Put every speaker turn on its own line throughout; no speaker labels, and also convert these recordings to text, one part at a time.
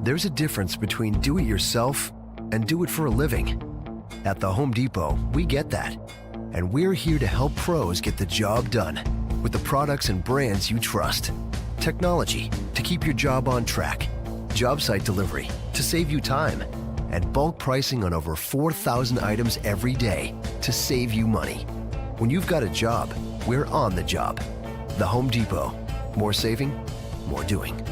There's a difference between do it yourself and do it for a living. At the Home Depot, we get that. And we're here to help pros get the job done with the products and brands you trust. Technology to keep your job on track. Job site delivery to save you time. And bulk pricing on over 4,000 items every day to save you money. When you've got a job, we're on the job. The Home Depot. More saving, more doing.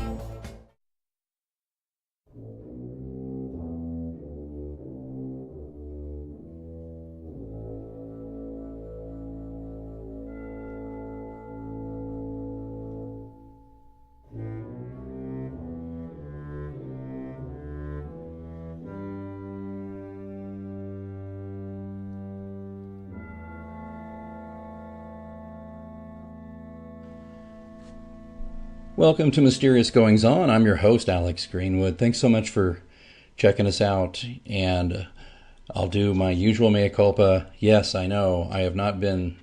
Welcome to Mysterious Goings On. I'm your host, Alex Greenwood. Thanks so much for checking us out. And I'll do my usual mea culpa. Yes, I know I have not been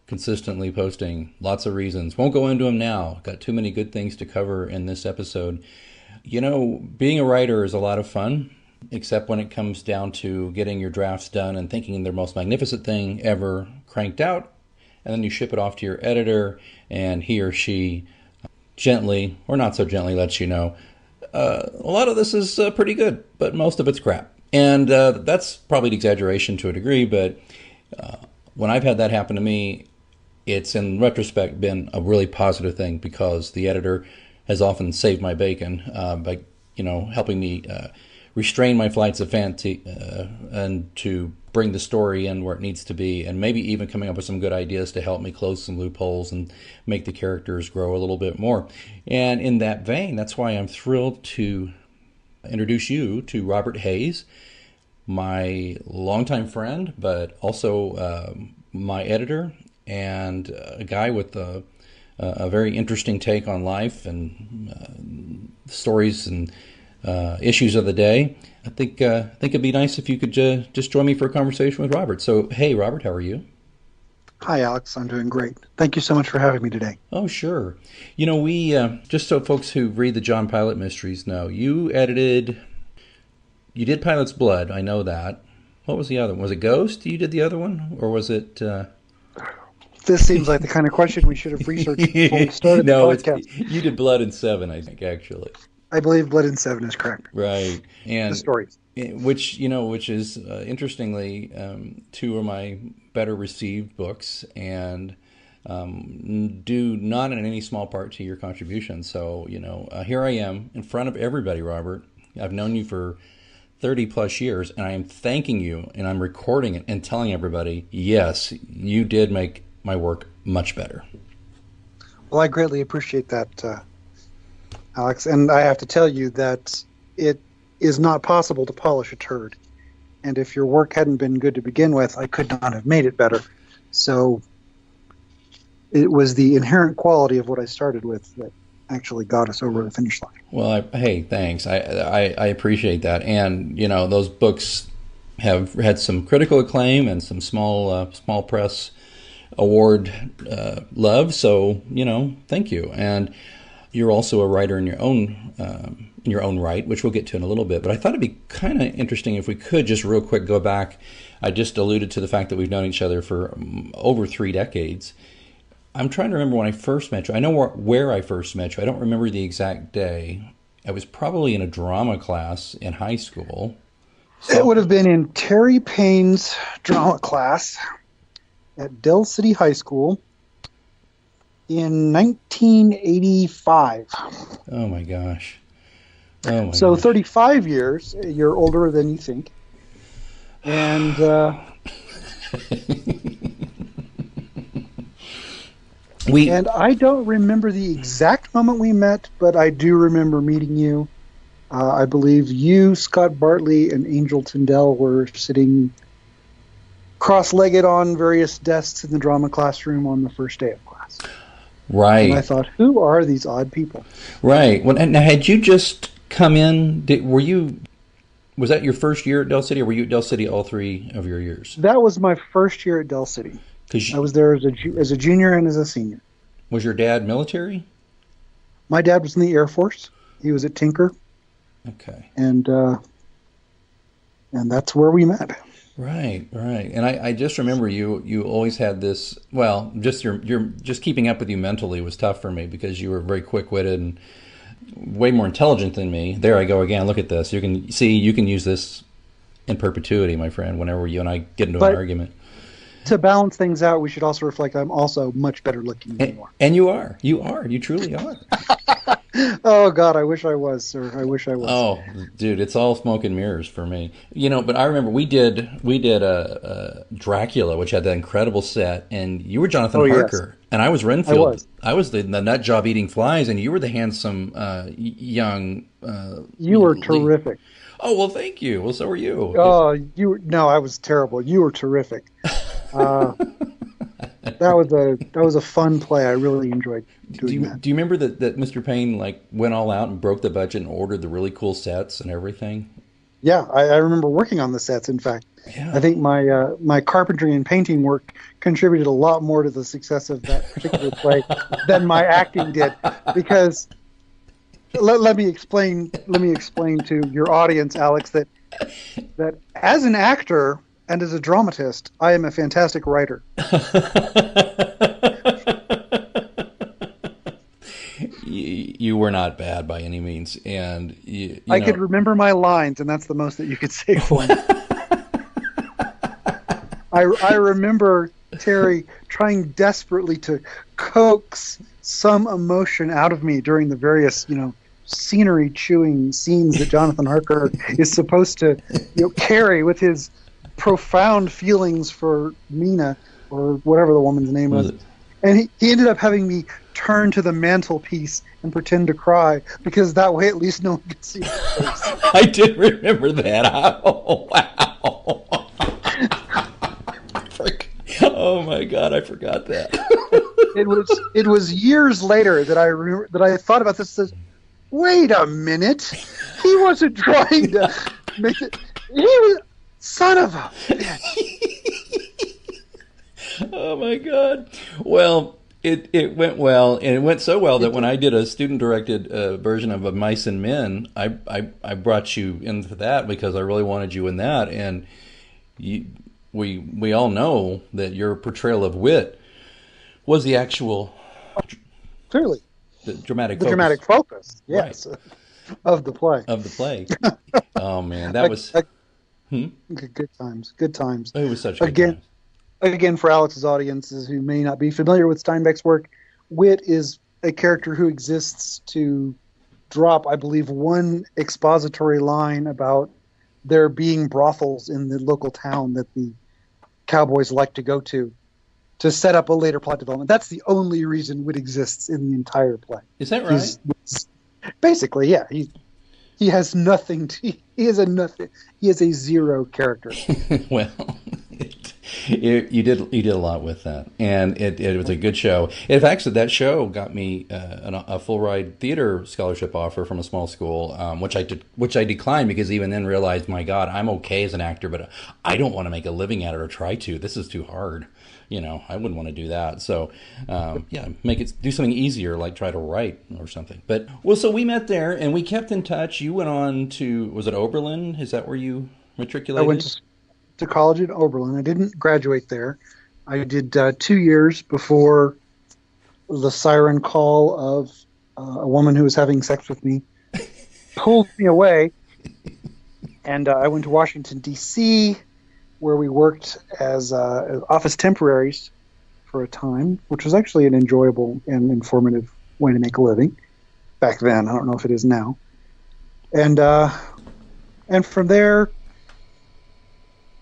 consistently posting. Lots of reasons. Won't go into them now. Got too many good things to cover in this episode. You know, being a writer is a lot of fun, except when it comes down to getting your drafts done and thinking they're the most magnificent thing ever cranked out. And then you ship it off to your editor, and he or she gently, or not so gently, lets you know, a lot of this is pretty good, but most of it's crap. And that's probably an exaggeration to a degree, but when I've had that happen to me, it's in retrospect been a really positive thing because the editor has often saved my bacon by, helping me restrain my flights of fancy and to bring the story in where it needs to be, and maybe even coming up with some good ideas to help me close some loopholes and make the characters grow a little bit more. And in that vein, that's why I'm thrilled to introduce you to Robert Hayes, my longtime friend, but also my editor, and a guy with a very interesting take on life and stories and issues of the day. I think it'd be nice if you could just join me for a conversation with Robert. So, hey, Robert, how are you?
Hi, Alex. I'm doing great. Thank you so much for having me today.
Oh, sure. You know, we just so folks who read the John Pilate mysteries know, you did Pilate's Blood. I know that. What was the other one? Was it Ghost? You did the other one, or was it?
This seems like the kind of question we should have researched before we started the podcast.
You did Blood in 7, I think, actually.
I believe Blood in 7 is correct.
Right. And
the stories.
Which is interestingly two of my better received books, and due not in any small part to your contribution. So, here I am in front of everybody, Robert. I've known you for 30 plus years, and I am thanking you, and I'm recording it and telling everybody, yes, you did make my work much better.
Well, I greatly appreciate that, Alex, and I have to tell you that it is not possible to polish a turd. And if your work hadn't been good to begin with, I could not have made it better. So it was the inherent quality of what I started with that actually got us over the finish line.
Well, hey, thanks. I appreciate that. And, those books have had some critical acclaim and some small press award love. So, thank you. And you're also a writer in your own right, which we'll get to in a little bit. But I thought it'd be kind of interesting if we could just real quick go back. I just alluded to the fact that we've known each other for over 3 decades. I'm trying to remember when I first met you. I know where I first met you. I don't remember the exact day. I was probably in a drama class in high school.
So. It would have been in Terry Payne's drama class at Dell City High School in 1985.
Oh my gosh.
So 35 years, you're older than you think. And and I don't remember the exact moment we met, but I do remember meeting you. I believe you, Scott Bartley, and Angel Tyndall were sitting cross-legged on various desks in the drama classroom on the first day of class.
Right.
And I thought, who are these odd people?
Right. Well, and had you just come in? Was that your first year at Dell City, or were you at Dell City all 3 of your years?
That was my first year at Dell City. I was there as a junior and as a senior.
Was your dad military?
My dad was in the Air Force. He was at Tinker.
Okay.
And that's where we met.
Right, right. And I just remember you always had this, well, just your just keeping up with you mentally was tough for me because you were very quick-witted and way more intelligent than me. There I go again. Look at this. You can see you can use this in perpetuity, my friend, whenever you and I get into an argument.
To balance things out, we should also reflect I'm also much better looking than you are.
And you are. You are. You truly are.
Oh, God, I wish I was, sir. I wish I was.
Oh, dude, it's all smoke and mirrors for me. But I remember we did a Dracula, which had that incredible set, and you were Jonathan Harker, yes. And I was Renfield. I was the nut job eating flies, and you were the handsome young.
You were terrific.
Oh, well, thank you. Well, so were you.
Oh, no, I was terrible. You were terrific. That was a fun play. I really enjoyed doing that.
Do you remember that Mr. Payne went all out and broke the budget and ordered the really cool sets and everything?
Yeah, I remember working on the sets. In fact, yeah. I think my carpentry and painting work contributed a lot more to the success of that particular play than my acting did. Because let me explain to your audience, Alex, that as an actor and as a dramatist, I am a fantastic writer.
You were not bad by any means, and
I could remember my lines, and that's the most that you could say for me. I remember Terry trying desperately to coax some emotion out of me during the various, scenery chewing scenes that Jonathan Harker is supposed to, carry with his profound feelings for Mina, or whatever the woman's name was. And he ended up having me turn to the mantelpiece and pretend to cry, because that way at least no one could see his face.
I did remember that. Oh, wow. Oh my God, I forgot that.
It was years later that I thought about this. Says, wait a minute, he wasn't trying to make it. He was son of a bitch.
Oh my God. Well, it went well, and it went so well that when I did a student-directed version of Mice and Men, I brought you into that because I really wanted you in that, and we all know that your portrayal of Wit was the actual
clearly
the dramatic
focus, yes, right. of the play. Oh man, that was good times. Good times.
It was such good times.
Again, for Alex's audiences who may not be familiar with Steinbeck's work, Wit is a character who exists to drop, I believe, one expository line about there being brothels in the local town that the cowboys like to go to set up a later plot development. That's the only reason Wit exists in the entire play.
Is that right?
Basically, yeah. He has nothing. He is a zero character.
Well, you did a lot with that, and it was a good show. In fact, that show got me a full ride theater scholarship offer from a small school, which I declined because even then realized, my God, I'm okay as an actor, but I don't want to make a living at it or try to. This is too hard. I wouldn't want to do that. So, do something easier, like try to write or something. But, so we met there and we kept in touch. You went on to, was it Oberlin? Is that where you matriculated?
I went to college at Oberlin. I didn't graduate there. I did 2 years before the siren call of a woman who was having sex with me pulled me away. And I went to Washington, D.C., where we worked as office temporaries for a time, which was actually an enjoyable and informative way to make a living back then. I don't know if it is now. And from there,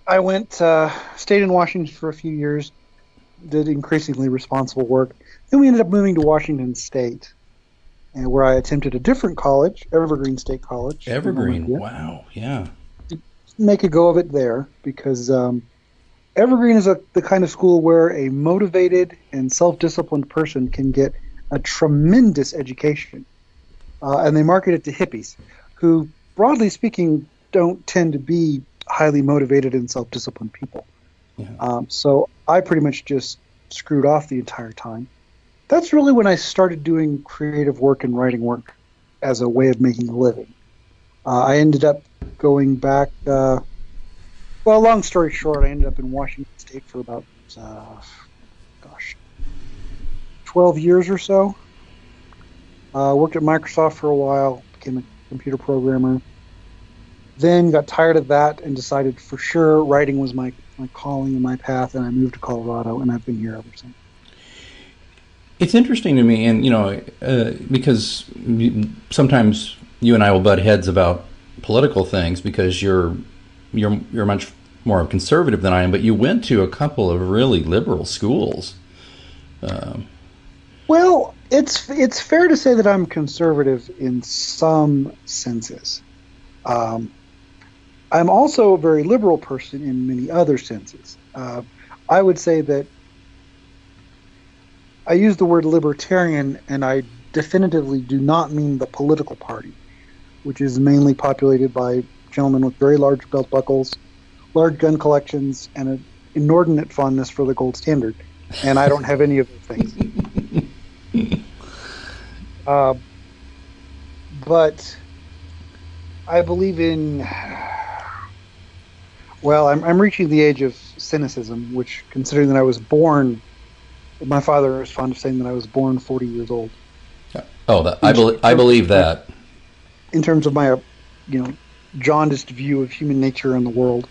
I stayed in Washington for a few years, did increasingly responsible work. Then we ended up moving to Washington State, and where I attempted a different college, Evergreen State College.
Evergreen, wow, yeah.
Make a go of it there, because Evergreen is the kind of school where a motivated and self-disciplined person can get a tremendous education. And they market it to hippies, who, broadly speaking, don't tend to be highly motivated and self-disciplined people. Yeah. So I pretty much just screwed off the entire time. That's really when I started doing creative work and writing work as a way of making a living. I ended up going back. Long story short, I ended up in Washington State for about, 12 years or so. Worked at Microsoft for a while, became a computer programmer. Then got tired of that and decided for sure writing was my calling and my path, and I moved to Colorado, and I've been here ever since.
It's interesting to me, and because sometimes you and I will butt heads about political things because you're much more conservative than I am, but you went to a couple of really liberal schools.
Well, it's fair to say that I'm conservative in some senses. I'm also a very liberal person in many other senses. I would say that I use the word libertarian, and I definitively do not mean the political party, which is mainly populated by gentlemen with very large belt buckles, large gun collections, and an inordinate fondness for the gold standard. And I don't have any of those things. But I believe in... Well, I'm reaching the age of cynicism, which, considering that I was born... My father is fond of saying that I was born 40 years old.
Oh, I believe that.
In terms of my, jaundiced view of human nature and the world.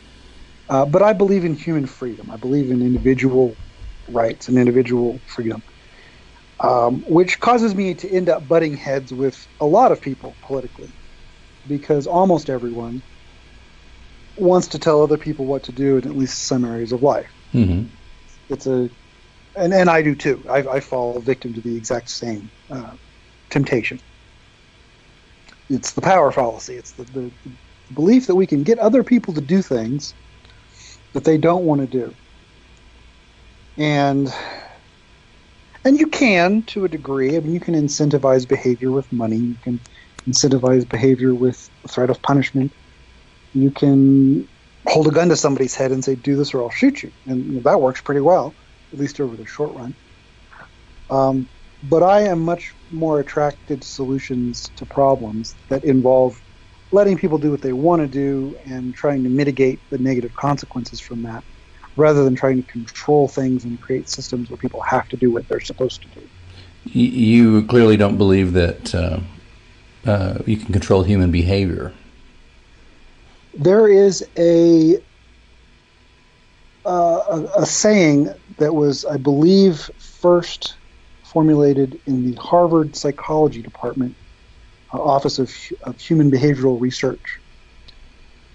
But I believe in human freedom. I believe in individual rights and individual freedom, which causes me to end up butting heads with a lot of people politically, because almost everyone wants to tell other people what to do in at least some areas of life.
Mm-hmm.
And I do too. I fall victim to the exact same temptation. It's the power fallacy. It's the belief that we can get other people to do things that they don't want to do. And you can, to a degree. I mean, you can incentivize behavior with money. You can incentivize behavior with the threat of punishment. You can hold a gun to somebody's head and say, do this or I'll shoot you. And that works pretty well, at least over the short run. But I am much more attracted to solutions to problems that involve letting people do what they want to do and trying to mitigate the negative consequences from that, rather than trying to control things and create systems where people have to do what they're supposed to do.
You clearly don't believe that you can control human behavior.
There is a saying that was, I believe, first formulated in the Harvard Psychology Department, Office of Human Behavioral Research.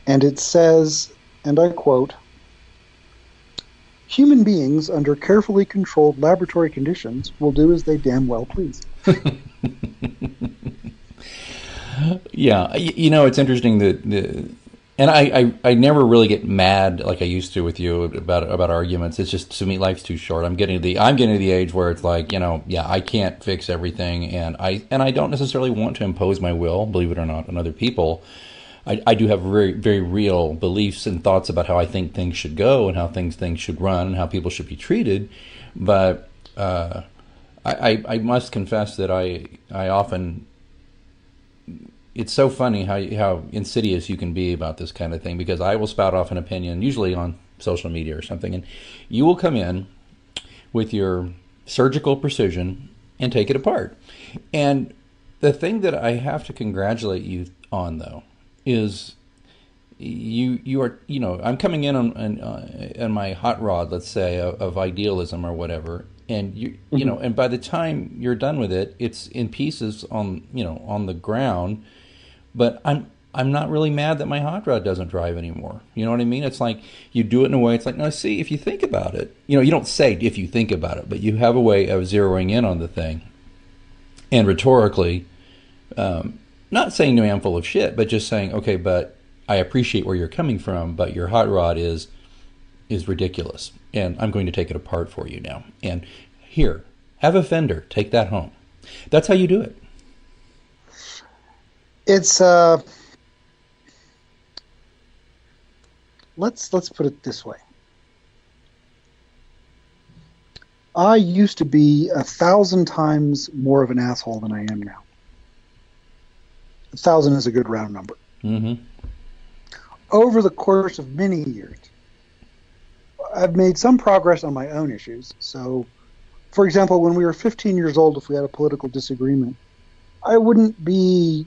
And it says, and I quote, "Human beings under carefully controlled laboratory conditions will do as they damn well please."
Yeah, it's interesting that and I never really get mad like I used to with you about arguments. It's just, to me, life's too short. I'm getting to the age where it's like, I can't fix everything, and I don't necessarily want to impose my will, believe it or not, on other people. I do have very, very real beliefs and thoughts about how I think things should go and how things should run and how people should be treated. But I must confess that I often... It's so funny how insidious you can be about this kind of thing, because I will spout off an opinion, usually on social media or something, and you will come in with your surgical precision and take it apart. And the thing that I have to congratulate you on, though, is you are, I'm coming in on my hot rod, let's say, of idealism or whatever, and and by the time you're done with it, it's in pieces on the ground. But I'm not really mad that my hot rod doesn't drive anymore. You know what I mean? It's like you do it in a way. It's like, no, see, if you think about it, you don't say if you think about it, but you have a way of zeroing in on the thing. And rhetorically, not saying to me I'm full of shit, but just saying, okay, but I appreciate where you're coming from, but your hot rod is ridiculous, and I'm going to take it apart for you now. And here, have a fender, take that home. That's how you do it.
It's let's put it this way. I used to be 1,000 times more of an asshole than I am now. 1,000 is a good round number.
Mm-hmm.
Over the course of many years, I've made some progress on my own issues. So, for example, when we were 15 years old, if we had a political disagreement, I wouldn't be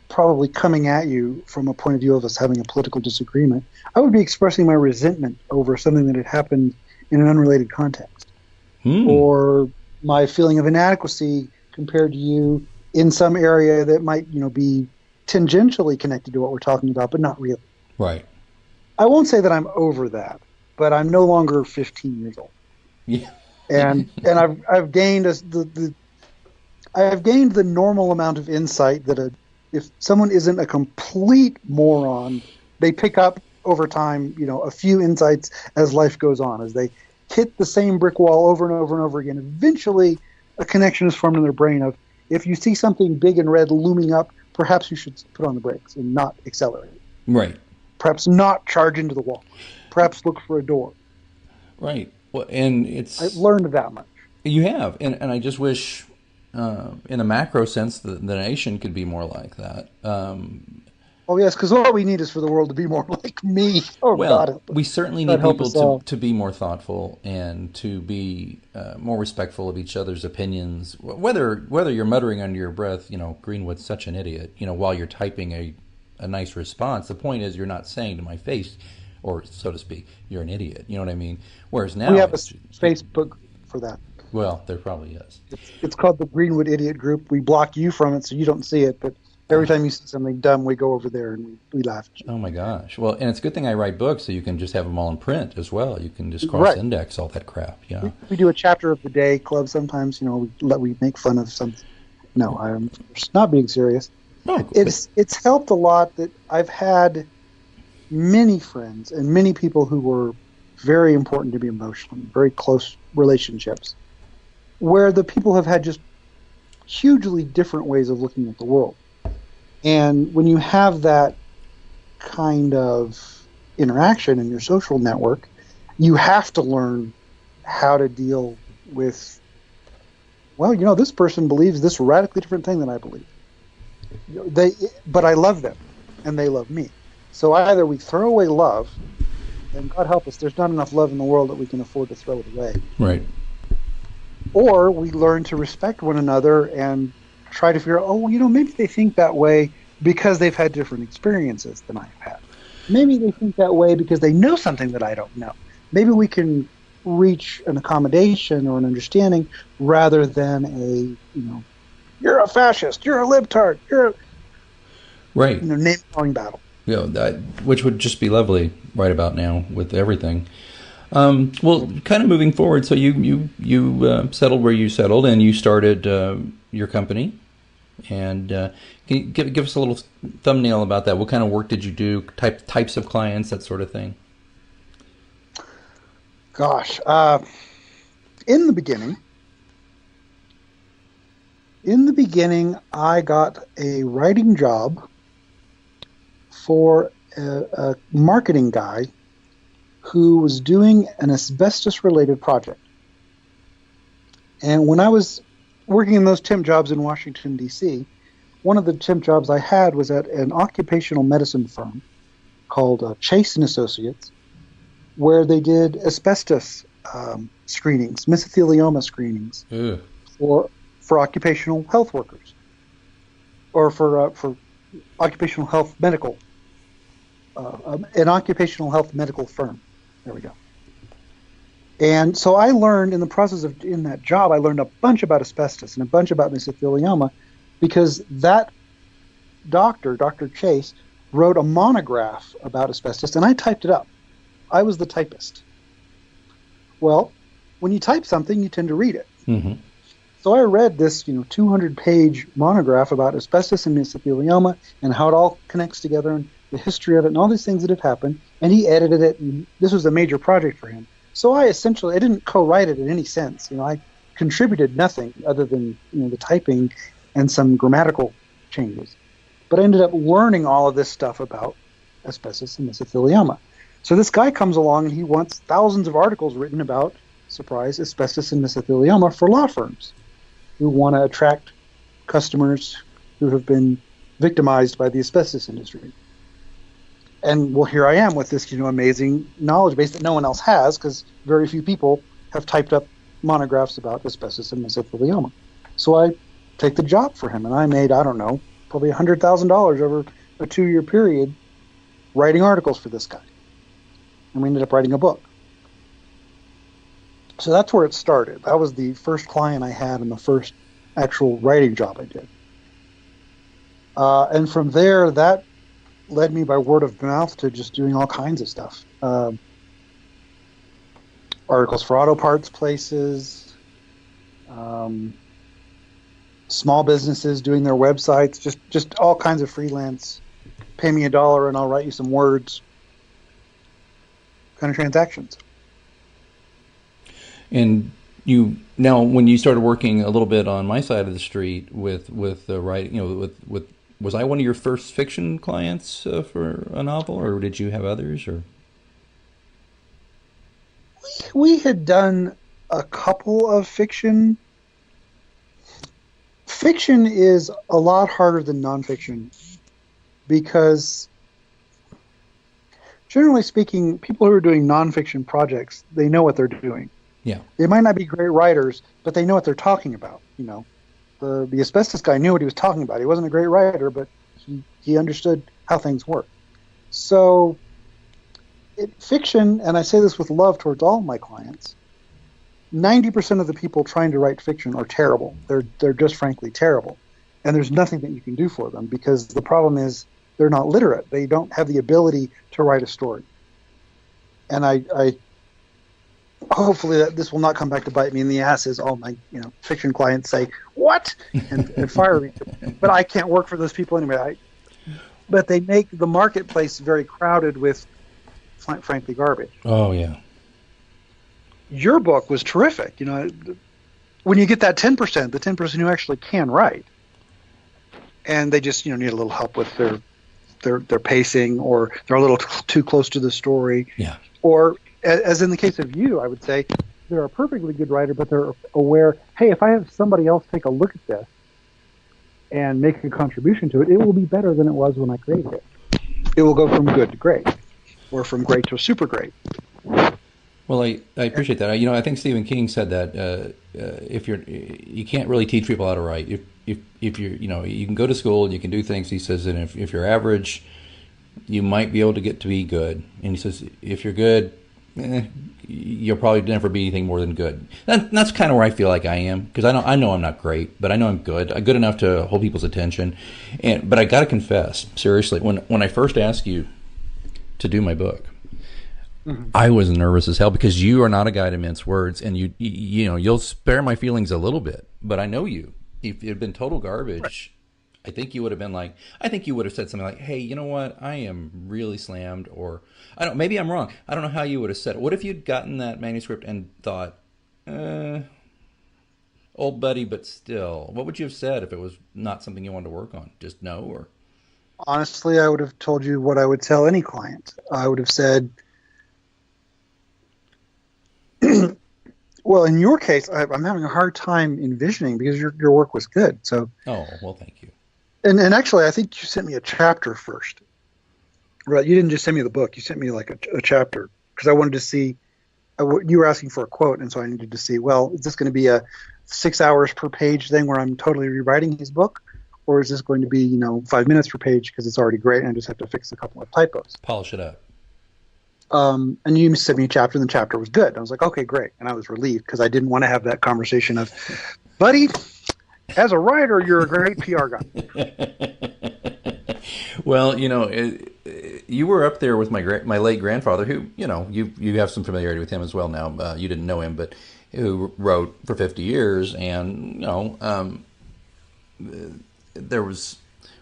probably coming at you from a point of view of us having a political disagreement. I would be expressing my resentment over something that had happened in an unrelated context, or my feeling of inadequacy compared to you in some area that might, be tangentially connected to what we're talking about, but not really.
Right.
I won't say that I'm over that, but I'm no longer 15 years old.
Yeah.
And I've gained I've gained the normal amount of insight that if someone isn't a complete moron, they pick up over time, a few insights as life goes on, as they hit the same brick wall over and over and over again. Eventually, a connection is formed in their brain of, if you see something big and red looming up, perhaps you should put on the brakes and not accelerate.
Right.
Perhaps not charge into the wall. Perhaps look for a door.
Right. Well, and
I've learned that much.
You have, and I just wish, in a macro sense, the nation could be more like that.
Oh yes, because what we need is for the world to be more like me. Oh
well,
God,
we certainly need people to be more thoughtful and to be more respectful of each other's opinions. Whether you're muttering under your breath, Greenwood's such an idiot, while you're typing a nice response. The point is, you're not saying to my face, or so to speak, you're an idiot. You know what I mean? Whereas now
we have a Facebook for that.
Well, there probably is.
It's called the Greenwood Idiot Group. We block you from it so you don't see it, but every time you see something dumb, we go over there and we laugh at you.
Oh my gosh! Well, and it's a good thing I write books, so you can just have them all in print as well. You can just cross-index all that crap. Yeah.
We do a chapter of the day club sometimes. We make fun of something. No, I'm not being serious.
Oh, cool.
It's helped a lot that I've had many friends and many people who were very important to me emotionally, very close relationships, where the people have had just hugely different ways of looking at the world. And when you have that kind of interaction in your social network, you have to learn how to deal with, this person believes this radically different thing than I believe. But I love them, and they love me. So either we throw away love, and God help us, there's not enough love in the world that we can afford to throw it away.
Right.
Or we learn to respect one another and try to figure out, maybe they think that way because they've had different experiences than I've had. Maybe they think that way because they know something that I don't know. Maybe we can reach an accommodation or an understanding rather than you're a fascist, you're a libtard, you're a
right.
name-calling battle.
Which would just be lovely right about now with everything. Well, kind of moving forward, so you settled where you settled, and you started your company. And can you give us a little thumbnail about that? What kind of work did you do? Types of clients, that sort of thing.
Gosh, in the beginning, I got a writing job for a marketing guy who was doing an asbestos-related project. And when I was working in those temp jobs in Washington, D.C., one of the temp jobs I had was at an occupational medicine firm called Chase & Associates, where they did asbestos screenings, mesothelioma screenings for occupational health workers, or for occupational health medical, an occupational health medical firm. There we go. And so I learned in the process of in that job, I learned a bunch about asbestos and a bunch about mesothelioma, because that doctor, Dr. Chase, wrote a monograph about asbestos, and I typed it up. I was the typist. Well, when you type something, you tend to read it.
Mm-hmm.
So I read this, 200-page monograph about asbestos and mesothelioma and how it all connects together and the history of it and all these things that have happened. And he edited it, and this was a major project for him. So I didn't co-write it in any sense. I contributed nothing other than the typing and some grammatical changes. But I ended up learning all of this stuff about asbestos and mesothelioma. So this guy comes along and he wants thousands of articles written about, surprise, asbestos and mesothelioma for law firms who want to attract customers who have been victimized by the asbestos industry. And well, here I am with this, amazing knowledge base that no one else has, because very few people have typed up monographs about asbestos and mesothelioma. So I take the job for him, and I made, I don't know, probably $100,000 over a 2-year period writing articles for this guy. And we ended up writing a book. So that's where it started. That was the first client I had and the first actual writing job I did. And from there, that led me by word of mouth to just doing all kinds of stuff. Articles for auto parts places, small businesses doing their websites, just all kinds of freelance, pay me $1 and I'll write you some words kind of transactions.
And now, when you started working a little bit on my side of the street with the writing, was I one of your first fiction clients for a novel, or did you have others? Or
we had done a couple of fiction. Fiction is a lot harder than nonfiction because, generally speaking, people who are doing nonfiction projects, they know what they're doing.
Yeah,
they might not be great writers, but they know what they're talking about. The asbestos guy knew what he was talking about. He wasn't a great writer, but he understood how things work. So fiction, and I say this with love towards all my clients, 90% of the people trying to write fiction are terrible. They're just frankly terrible. And there's nothing that you can do for them because the problem is they're not literate. They don't have the ability to write a story. And I hopefully that this will not come back to bite me in the ass as all my fiction clients say, what? And fire me. But I can't work for those people anyway. But they make the marketplace very crowded with, frankly, garbage.
Oh, yeah.
Your book was terrific. When you get that 10%, the 10% who actually can write, and they just need a little help with their pacing, or they're a little too close to the story.
Yeah.
Or as in the case of you, I would say they're a perfectly good writer, but they're aware, hey, if I have somebody else take a look at this and make a contribution to it, it will be better than it was when I created it. It will go from good to great, or from great to super great.
Well, I appreciate that. I think Stephen King said that if you can't really teach people how to write. If you're you can go to school and you can do things. He says, and if you're average, you might be able to get to be good. And he says, if you're good, you'll probably never be anything more than good. That's kind of where I feel like I am, because I know I'm not great, but I know I'm good. I'm good enough to hold people's attention. But I got to confess, seriously, when I first asked you to do my book, mm-hmm. I was nervous as hell, because you are not a guy to mince words, and you'll spare my feelings a little bit. But I know you. If it had been total garbage, right. I think you would have said something like, hey, you know what? I am really slammed, or maybe I'm wrong. I don't know how you would have said it. What if you'd gotten that manuscript and thought, old buddy, but still, what would you have said if it was not something you wanted to work on? Just no? Or
honestly, I would have told you what I would tell any client. I would have said, well, in your case, I'm having a hard time envisioning, because your work was good. So,
oh, well, thank you.
And actually, I think you sent me a chapter first. Right? You didn't just send me the book. You sent me like a chapter, because I wanted to see. You were asking for a quote, and so I needed to see, well, is this going to be a 6 hours per page thing where I'm totally rewriting his book, or is this going to be 5 minutes per page because it's already great and I just have to fix a couple of typos?
Polish it up.
And you sent me a chapter, and the chapter was good. I was like, okay, great. And I was relieved, because I didn't want to have that conversation of, buddy, as a writer, you're a great PR guy.
Well, you were up there with my late grandfather, who, you have some familiarity with him as well now. You didn't know him, but who wrote for 50 years. And, there was,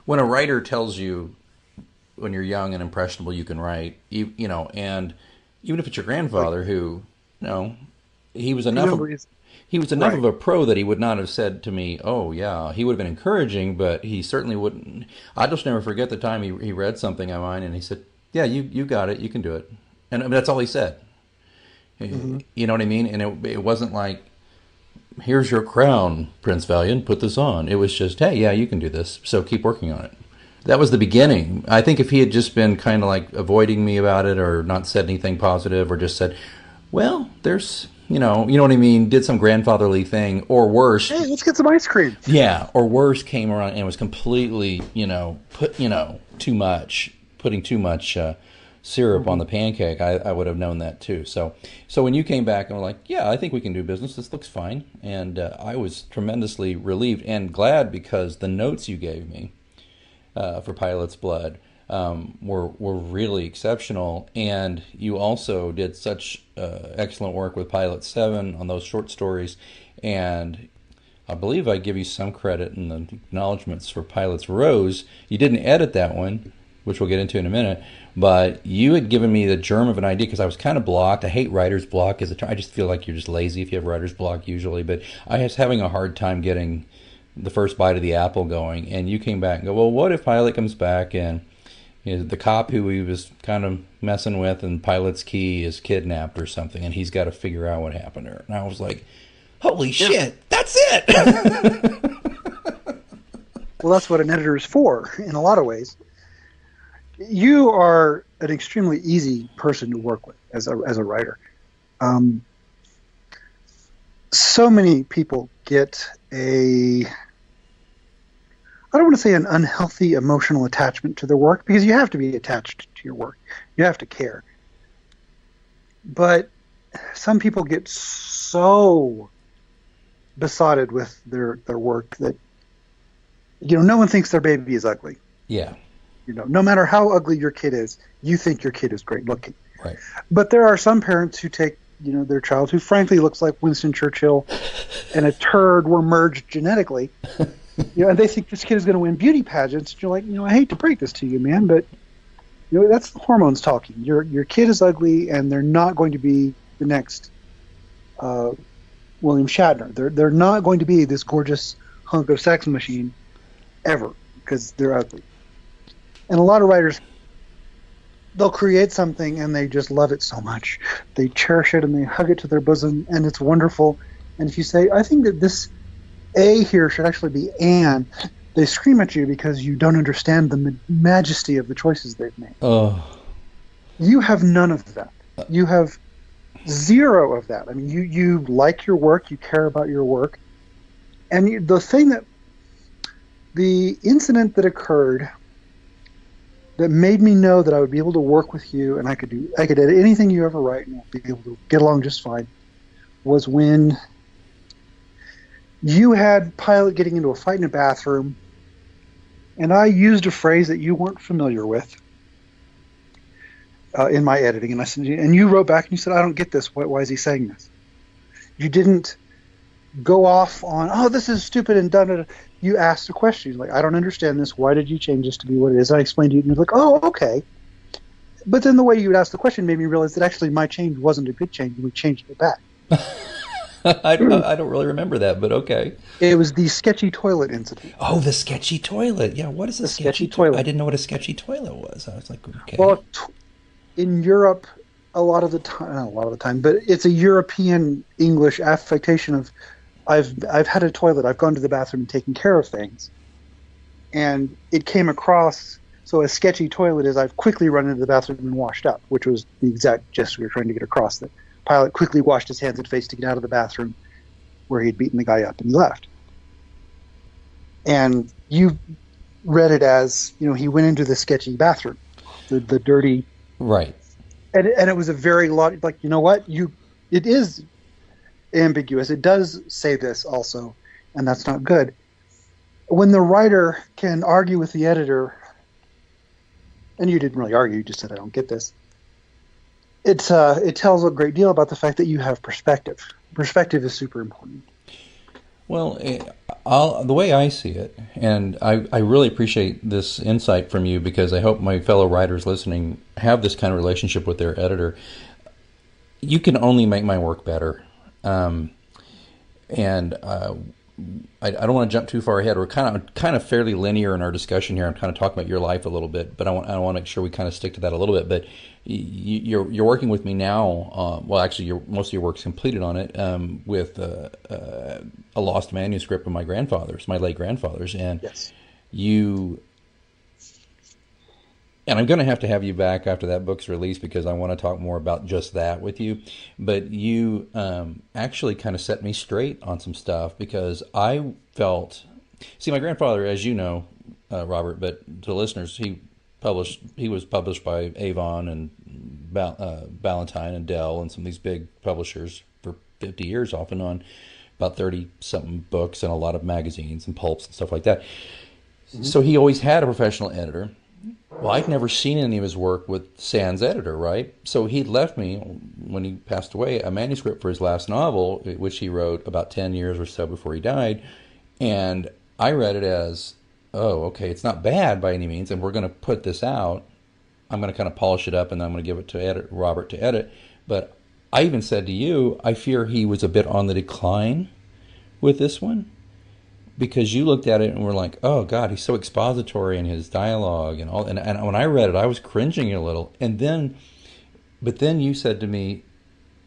when a writer tells you, when you're young and impressionable, you can write, and even if it's your grandfather who, he was enough
Right.
of a pro that he would not have said to me, oh yeah, he would have been encouraging, but he certainly wouldn't. I'll just never forget the time he read something of mine and he said, yeah, you got it, you can do it. And that's all he said. Mm-hmm. You know what I mean? And it wasn't like, here's your crown, Prince Valiant, put this on. It was just, hey, yeah, you can do this, so keep working on it. That was the beginning. I think if he had just been kind of like avoiding me about it, or not said anything positive, or just said, well, there's, you know what I mean, did some grandfatherly thing, or worse.
Hey, let's get some ice cream.
Yeah, or worse, came around and was completely, too much, putting too much syrup on the pancake. I would have known that too. So when you came back and were like, yeah, I think we can do business. This looks fine. And I was tremendously relieved and glad, because the notes you gave me for Pilate's Blood were really exceptional, and you also did such excellent work with Pilate 7 on those short stories, and I believe I give you some credit in the acknowledgments for Pilate's Rose. You didn't edit that one, which we'll get into in a minute, but you had given me the germ of an idea, because I was kind of blocked. I hate writer's block. I just feel like you're just lazy if you have writer's block usually, but I was having a hard time getting the first bite of the apple going, and you came back and go, well, what if Pilate comes back and the cop who he was kind of messing with and Pilate's key is kidnapped or something, and he's got to figure out what happened to her. And I was like, holy shit, that's it!
Well, that's what an editor is for, in a lot of ways. You are an extremely easy person to work with as a writer. So many people get I don't want to say an unhealthy emotional attachment to their work, because you have to be attached to your work. You have to care. But some people get so besotted with their work that, no one thinks their baby is ugly.
Yeah.
No matter how ugly your kid is, you think your kid is great looking.
Right.
But there are some parents who take, their child who frankly looks like Winston Churchill and a turd were merged genetically, and they think this kid is going to win beauty pageants. And you're like, I hate to break this to you, man, but that's the hormones talking. Your kid is ugly, and they're not going to be the next William Shatner. They're not going to be this gorgeous hunk of sex machine ever, because they're ugly. And a lot of writers, they'll create something and they just love it so much. They cherish it and they hug it to their bosom, and it's wonderful. And if you say, I think that this A here should actually be Anne, they scream at you because you don't understand the majesty of the choices they've made.
Oh.
You have none of that. You have zero of that. I mean, you like your work, you care about your work. And the incident that occurred that made me know that I would be able to work with you and I could edit anything you ever write and we'll be able to get along just fine, was when you had Pilate getting into a fight in a bathroom, and I used a phrase that you weren't familiar with in my editing, and I said, and you wrote back and you said, I don't get this. Why is he saying this? You didn't go off on, oh, this is stupid and done. You asked a question. You're like, I don't understand this. Why did you change this to be what it is? I explained to you, and you're like, oh, okay. But then the way you would ask the question made me realize that actually my change wasn't a good change, and we changed it back.
I don't really remember that, but okay.
It was the sketchy toilet incident.
Oh, the sketchy toilet. Yeah, what is a sketchy toilet? I didn't know what a sketchy toilet was. I was like, okay.
Well, in Europe, a lot of the time, but it's a European English affectation of, I've had a toilet, I've gone to the bathroom and taken care of things. And it came across, so a sketchy toilet is I've quickly run into the bathroom and washed up, which was the exact gist we were trying to get across, that Pilate quickly washed his hands and face to get out of the bathroom where he'd beaten the guy up, and he left. And you read it as, he went into the sketchy bathroom, the dirty.
Right.
And it was a very lot, like, it is ambiguous. It does say this also, and that's not good. When the writer can argue with the editor, and you didn't really argue, you just said, I don't get this. It tells a great deal about the fact that you have perspective. Perspective is super important.
Well, the way I see it, and I really appreciate this insight from you, because I hope my fellow writers listening have this kind of relationship with their editor. You can only make my work better. I don't want to jump too far ahead. We're kind of fairly linear in our discussion here. I'm kind of talking about your life a little bit, but I want to make sure we kind of stick to that a little bit. But you're working with me now. Well, actually, most of your work's completed on it with a lost manuscript of my late grandfather's, and
yes.
You And I'm going to have you back after that book's released because I want to talk more about just that with you. But you actually kind of set me straight on some stuff because I felt, see, my grandfather, as you know, Robert, but to listeners, he was published by Avon and Ballantine and Dell and some of these big publishers for 50 years off and on, about 30 something books and a lot of magazines and pulps and stuff like that. Mm-hmm. So he always had a professional editor. Well, I'd never seen any of his work with sans editor, right? So he'd left me, when he passed away, a manuscript for his last novel, which he wrote about 10 years or so before he died. And I read it as, oh, okay, it's not bad by any means, and we're going to put this out. I'm going to kind of polish it up, and then I'm going to give it to Robert to edit. But I even said to you, I fear he was a bit on the decline with this one. Because you looked at it and were like, oh God, he's so expository in his dialogue and all. And when I read it, I was cringing a little. But then you said to me,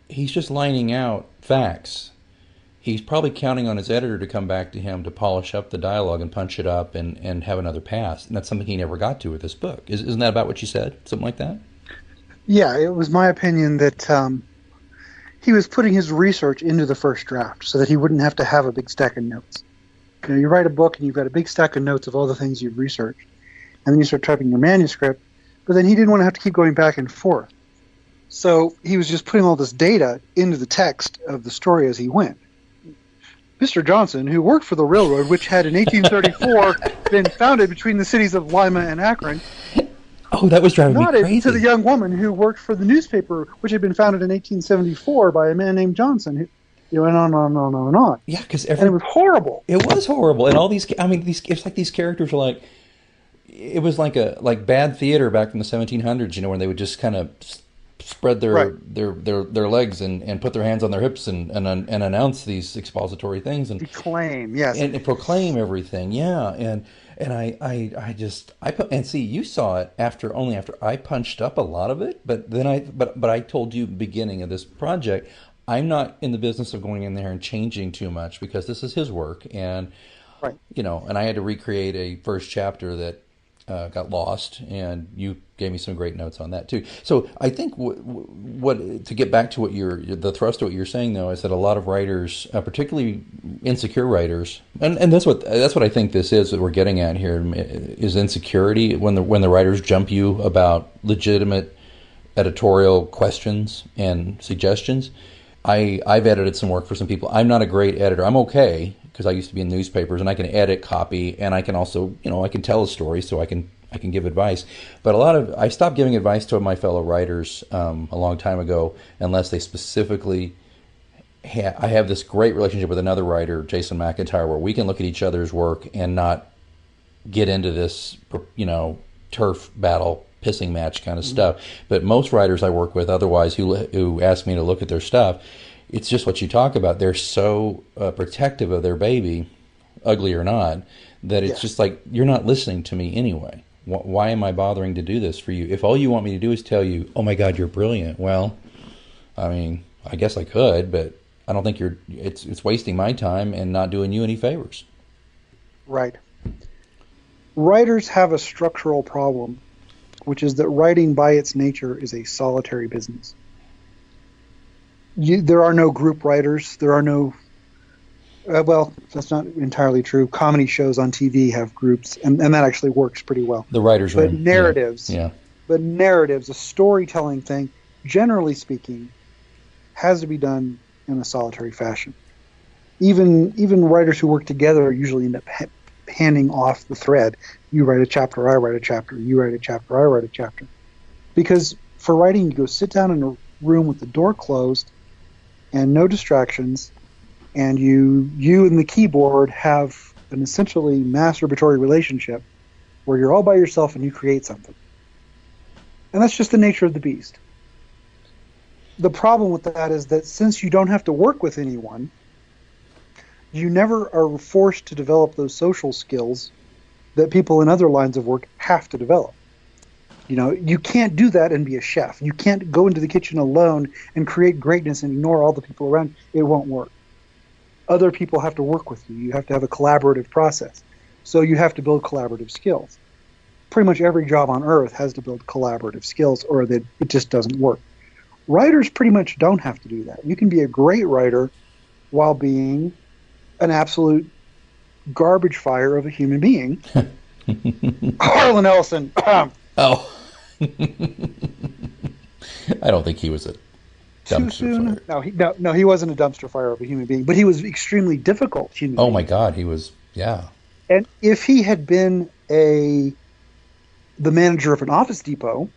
he's just lining out facts. He's probably counting on his editor to come back to him to polish up the dialogue and punch it up and have another pass. And that's something he never got to with this book. Isn't that about what you said? Something like that?
Yeah, it was my opinion that he was putting his research into the first draft so that he wouldn't have to have a big stack of notes. You know, you write a book and you've got a big stack of notes of all the things you've researched, and then you start typing your manuscript, but then he didn't want to have to keep going back and forth. So he was just putting all this data into the text of the story as he went. Mr. Johnson, who worked for the railroad, which had in 1834 been founded between the cities of Lima and Akron,
oh, that was driving me crazy.
To the young woman who worked for the newspaper, which had been founded in 1874 by a man named Johnson, who, you know, and on.
Yeah, because
and it was horrible.
It was horrible, and all these. I mean, it's like these characters are like. It was like bad theater back in the 1700s, you know, when they would just kind of spread their legs and put their hands on their hips and announce these expository things and
proclaim, yes,
and proclaim everything, yeah, and I put, and see, you saw it after I punched up a lot of it, but then I told you at the beginning of this project. I'm not in the business of going in there and changing too much because this is his work, and you know, and I had to recreate a first chapter that got lost, and you gave me some great notes on that too. So I think what to get back to the thrust of what you're saying though is that a lot of writers, particularly insecure writers, and that's what I think this is that we're getting at here is insecurity when the writers jump you about legitimate editorial questions and suggestions. I've edited some work for some people. I'm not a great editor. I'm okay because I used to be in newspapers and I can edit copy and I can also, you know, I can tell a story so I can give advice. But I stopped giving advice to my fellow writers a long time ago unless they specifically. I have this great relationship with another writer, Jason McIntyre, where we can look at each other's work and not get into this, you know, turf battle pissing match kind of stuff. But most writers I work with otherwise who ask me to look at their stuff, it's just what you talk about. They're so protective of their baby, ugly or not, that it's just like, you're not listening to me anyway. Why am I bothering to do this for you? If all you want me to do is tell you, oh my God, you're brilliant. Well, I mean, I guess I could, but I don't think it's wasting my time and not doing you any favors. Right.
Writers have a structural problem, which is that writing by its nature is a solitary business. There are no group writers. There are no, well, that's not entirely true. Comedy shows on TV have groups, and that actually works pretty well.
The writers' room.
But narratives, but narratives, a storytelling thing, generally speaking, has to be done in a solitary fashion. Even writers who work together usually end up handing off the thread. You write a chapter, I write a chapter. You write a chapter, I write a chapter. Because for writing, you go sit down in a room with the door closed and no distractions, and you and the keyboard have an essentially masturbatory relationship where you're all by yourself and you create something. And that's just the nature of the beast. The problem with that is that since you don't have to work with anyone, you never are forced to develop those social skills that people in other lines of work have to develop. You know, you can't do that and be a chef. You can't go into the kitchen alone and create greatness and ignore all the people around. It won't work. Other people have to work with you. You have to have a collaborative process. So you have to build collaborative skills. pretty much every job on earth has to build collaborative skills or that it just doesn't work. Writers pretty much don't have to do that. You can be a great writer while being an absolute garbage fire of a human being. Harlan Ellison.
Oh. I don't think he was a
Too soon? No, he wasn't a dumpster fire of a human being, but he was extremely difficult human being.
Oh my God, he was, yeah.
And if he had been the manager of an Office Depot,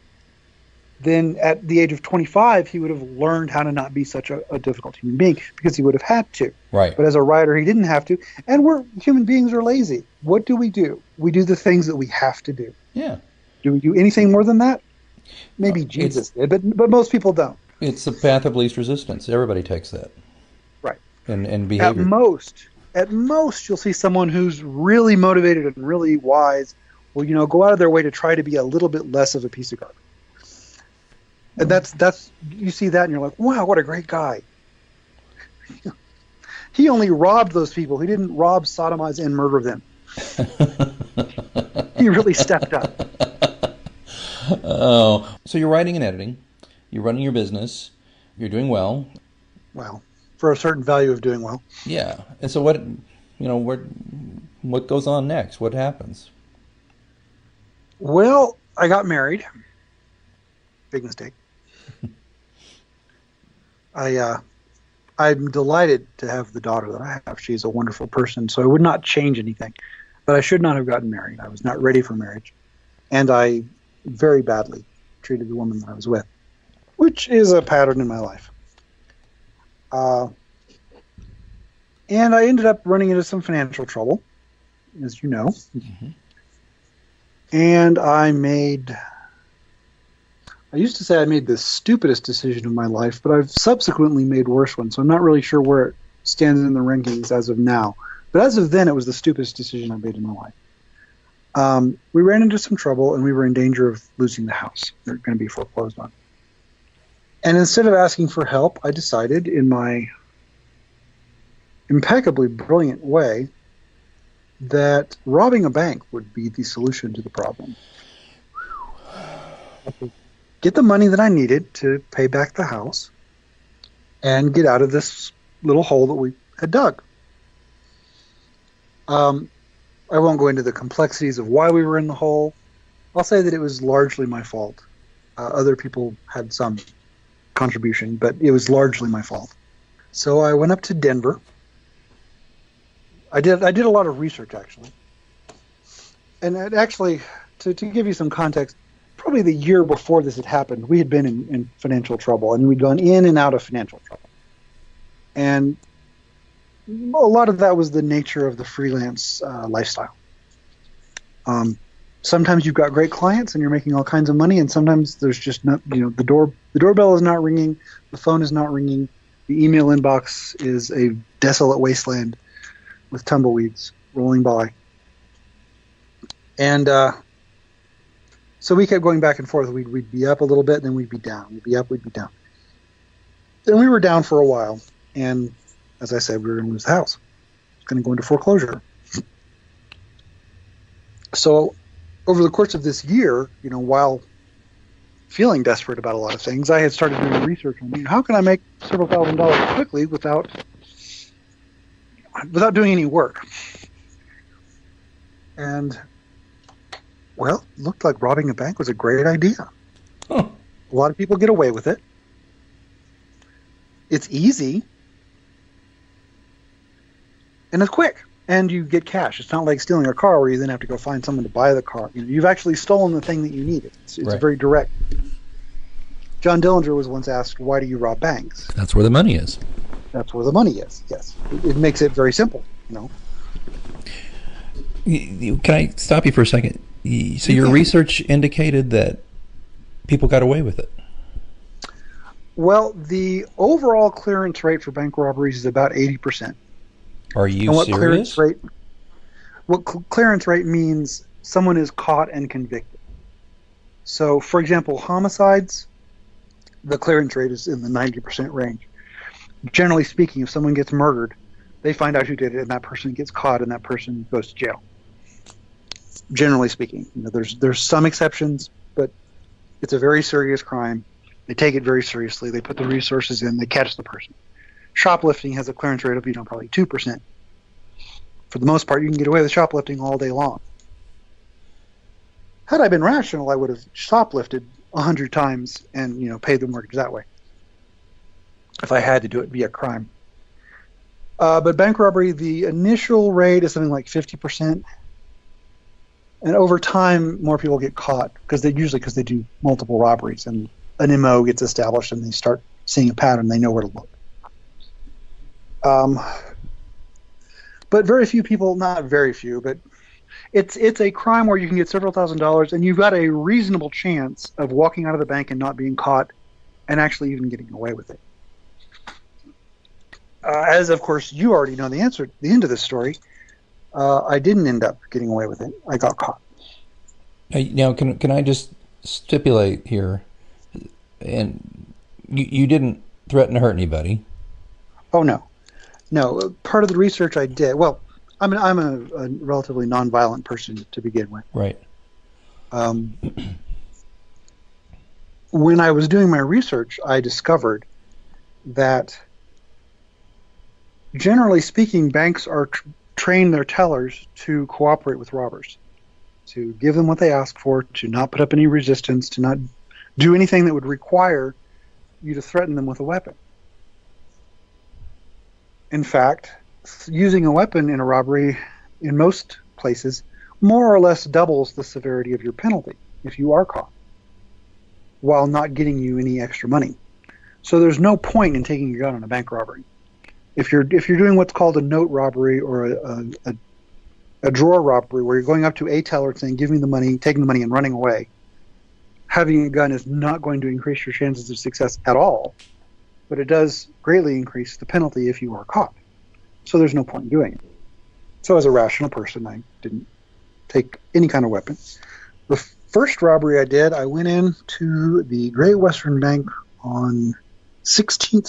then at the age of 25, he would have learned how to not be such a difficult human being because he would have had to.
Right.
But as a writer, he didn't have to. And human beings are lazy. What do? We do the things that we have to do.
Yeah.
Do we do anything more than that? Maybe Jesus did, but most people don't.
It's the path of least resistance. Everybody takes that.
Right.
And behavior.
At most, you'll see someone who's really motivated and really wise will, go out of their way to try to be a little bit less of a piece of garbage. And that's you see that and you're like, wow, what a great guy. He only robbed those people. He didn't rob, sodomize, and murder them. He really stepped up.
Oh, so you're writing and editing. You're running your business. You're doing well.
Well, for a certain value of doing well.
Yeah. And so what goes on next? What happens?
Well, I got married. Big mistake. I'm delighted to have the daughter that I have. She's a wonderful person, so I would not change anything. But I should not have gotten married. I was not ready for marriage. And I very badly treated the woman that I was with, which is a pattern in my life. And I ended up running into some financial trouble, as you know. Mm-hmm. And I used to say I made the stupidest decision of my life, but I've subsequently made worse ones, so I'm not really sure where it stands in the rankings as of now. But as of then, it was the stupidest decision I made in my life. We ran into some trouble, and we were in danger of losing the house. They're going to be foreclosed on. And instead of asking for help, I decided in my impeccably brilliant way that robbing a bank would be the solution to the problem. Get the money that I needed to pay back the house and get out of this little hole that we had dug. I won't go into the complexities of why we were in the hole. I'll say that it was largely my fault. Other people had some contribution, but it was largely my fault. So I went up to Denver. I did a lot of research, actually. And actually, to give you some context, probably the year before this had happened, we had been in financial trouble, and we'd gone in and out of financial trouble. And a lot of that was the nature of the freelance lifestyle. Sometimes you've got great clients and you're making all kinds of money, and sometimes there's just not, the doorbell is not ringing, the phone is not ringing, the email inbox is a desolate wasteland with tumbleweeds rolling by. And so we kept going back and forth. We'd be up a little bit, then we'd be down. We'd be up, we'd be down. Then we were down for a while, and as I said, we were going to lose the house. It's going to go into foreclosure. So over the course of this year, while feeling desperate about a lot of things, I had started doing research on how can I make several $1,000s quickly without doing any work. And, well, it looked like robbing a bank was a great idea. Huh. A lot of people get away with it. It's easy. And it's quick. And you get cash. It's not like stealing a car where you then have to go find someone to buy the car. You've actually stolen the thing that you needed. It's right. Very direct. John Dillinger was once asked, why do you rob banks?
That's where the money is.
That's where the money is, yes. It makes it very simple,
Can I stop you for a second? So your research indicated that people got away with it.
Well, the overall clearance rate for bank robberies is about 80%.
Are you serious?
What clearance rate means someone is caught and convicted. So, for example, homicides, the clearance rate is in the 90% range. Generally speaking, if someone gets murdered, they find out who did it, and that person gets caught, and that person goes to jail. generally speaking. There's some exceptions, but it's a very serious crime. They take it very seriously. They put the resources in. They catch the person. Shoplifting has a clearance rate of probably 2%. For the most part, you can get away with shoplifting all day long. Had I been rational, I would have shoplifted 100 times and paid the mortgage that way, if I had to do it via crime. But bank robbery, the initial rate is something like 50%. And over time, more people get caught because they do multiple robberies, and an MO gets established, and they start seeing a pattern. They know where to look. But very few people, not very few, but it's a crime where you can get several $1,000s, and you've got a reasonable chance of walking out of the bank and not being caught, and actually even getting away with it. As of course you already know the end of this story. I didn't end up getting away with it. I got caught.
Now, can I just stipulate here? And you didn't threaten to hurt anybody.
Oh no. Part of the research I did. Well, I'm a relatively nonviolent person to begin with.
Right.
When I was doing my research, I discovered that, generally speaking, banks are train their tellers to cooperate with robbers, to give them what they ask for, to not put up any resistance, to not do anything that would require you to threaten them with a weapon. In fact, using a weapon in a robbery in most places more or less doubles the severity of your penalty if you are caught, while not getting you any extra money. So there's no point in taking your gun on a bank robbery. If you're doing what's called a note robbery or a drawer robbery, where you're going up to a teller saying, "Give me the money," taking the money and running away, having a gun is not going to increase your chances of success at all, but it does greatly increase the penalty if you are caught. So there's no point in doing it. So as a rational person, I didn't take any kind of weapon. The first robbery I did, I went in to the Great Western Bank on 18th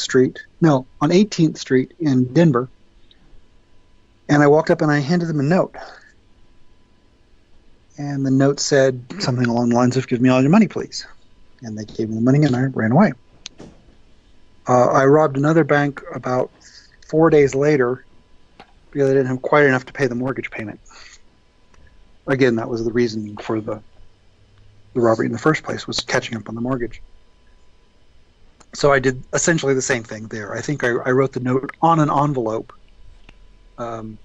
Street in Denver, and I walked up and I handed them a note. And the note said something along the lines of, "Give me all your money, please." And they gave me the money, and I ran away. I robbed another bank about 4 days later because I didn't have quite enough to pay the mortgage payment. Again, that was the reason for the robbery in the first place, was catching up on the mortgage. So I did essentially the same thing there. I think I wrote the note on an envelope and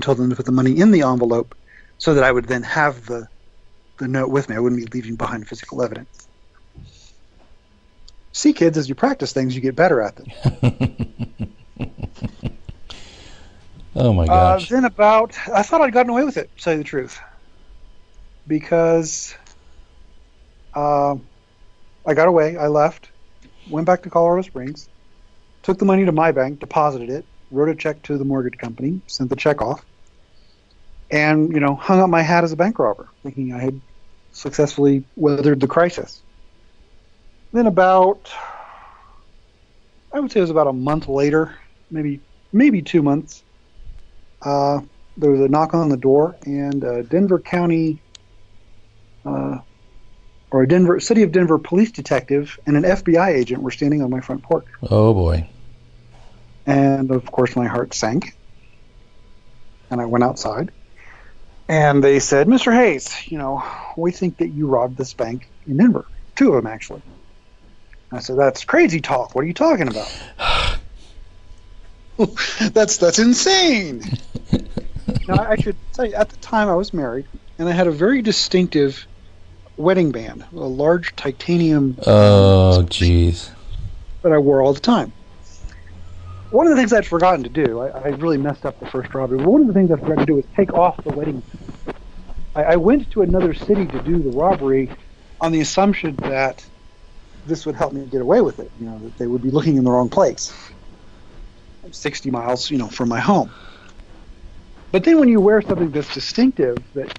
told them to put the money in the envelope so that I would then have the note with me. I wouldn't be leaving behind physical evidence. See, kids, as you practice things, you get better at them.
Oh my gosh.
Then I thought I'd gotten away with it, to tell you the truth. Because I got away, I left, went back to Colorado Springs, took the money to my bank, deposited it, wrote a check to the mortgage company, sent the check off, and hung up my hat as a bank robber, thinking I had successfully weathered the crisis. Then I would say it was about a month later, maybe 2 months, there was a knock on the door, and a Denver County or a City of Denver police detective and an FBI agent were standing on my front porch.
Oh boy.
And of course my heart sank, and I went outside, and they said, "Mr. Hayes, we think that you robbed this bank in Denver." 2 of them, actually. I said, "That's crazy talk. What are you talking about?" That's insane. Now, I should say, at the time I was married, and I had a very distinctive wedding band, a large titanium.
Oh, jeez.
That I wore all the time. One of the things I'd forgotten to do, I really messed up the first robbery, but one of the things I forgot to do was take off the wedding band. I went to another city to do the robbery on the assumption that this would help me get away with it, that they would be looking in the wrong place. 60 miles, from my home. But then when you wear something that's distinctive, that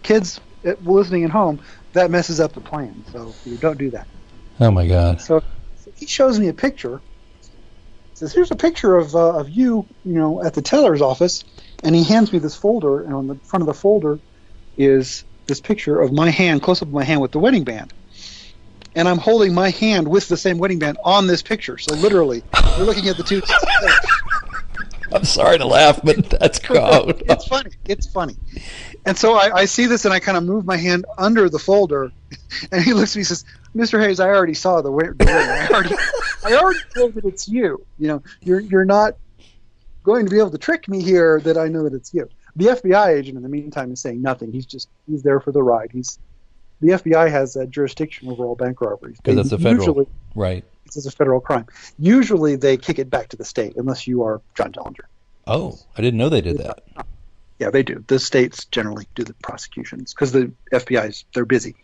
kids listening at home, that messes up the plan. So you don't do that.
Oh my God.
So he shows me a picture. Says, "Here's a picture of you, at the teller's office, And he hands me this folder, and on the front of the folder is this picture of my hand, close up of my hand with the wedding band. And I'm holding my hand with the same wedding band on this picture. So literally, we're looking at the two together.
I'm sorry to laugh, but that's cool.
It's funny. It's funny. And so I see this, and I kind of move my hand under the folder, and he looks at me and says, "Mr. Hayes, I already saw the ring. I already know that it's you. You know, you're not going to be able to trick me here that I know that it's you." The FBI agent, in the meantime, is saying nothing. He's there for the ride. The FBI has jurisdiction over all bank robberies.
Because that's a federal, right?
It's a federal crime. Usually, they kick it back to the state, unless you are John Dillinger.
Oh, I didn't know they did that.
Yeah, they do. The states generally do the prosecutions because the FBI's, they're busy.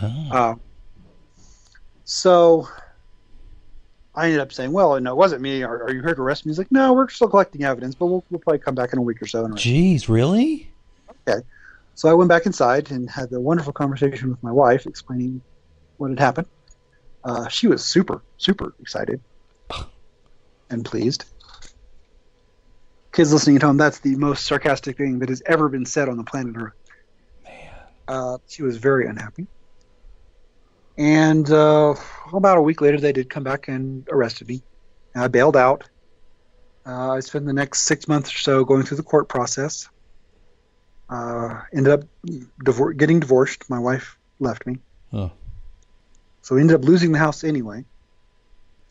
Oh.
So I ended up saying, "Well, no, it wasn't me. Are you here to arrest me?" He's like, "No, we're still collecting evidence, but we'll probably come back in a week or so."
Jeez, really?
Okay. So I went back inside and had a wonderful conversation with my wife, explaining what had happened. She was super, super excited and pleased. Kids listening at home, that's the most sarcastic thing that has ever been said on the planet Earth.
Man.
She was very unhappy. And about a week later, they did come back and arrested me. I bailed out. I spent the next 6 months or so going through the court process. Ended up getting divorced. My wife left me.
Oh.
So we ended up losing the house anyway.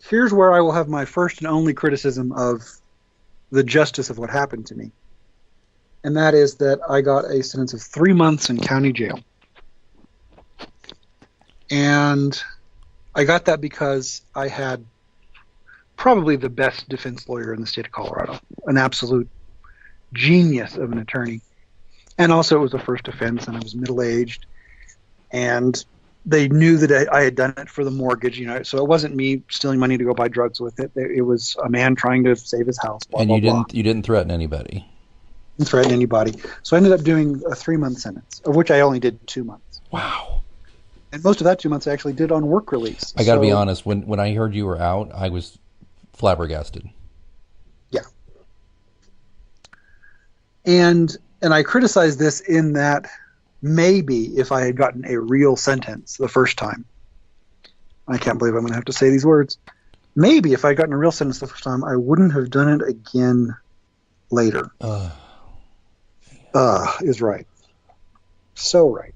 Here's where I will have my first and only criticism of the justice of what happened to me. And that is that I got a sentence of 3 months in county jail. And I got that because I had probably the best defense lawyer in the state of Colorado, an absolute genius of an attorney. And also it was a first offense, and I was middle-aged. And they knew that I had done it for the mortgage, so it wasn't me stealing money to go buy drugs with it. It was a man trying to save his house. Blah,
and
blah,
you didn't threaten anybody.
Didn't threaten anybody. So I ended up doing a 3-month sentence, of which I only did 2 months.
Wow.
And most of that 2 months I actually did on work release.
I got to be honest. When I heard you were out, I was flabbergasted.
Yeah. And I criticized this in that maybe if I had gotten a real sentence the first time, I can't believe I'm going to have to say these words, maybe if I had gotten a real sentence the first time, I wouldn't have done it again later. Is right. So right.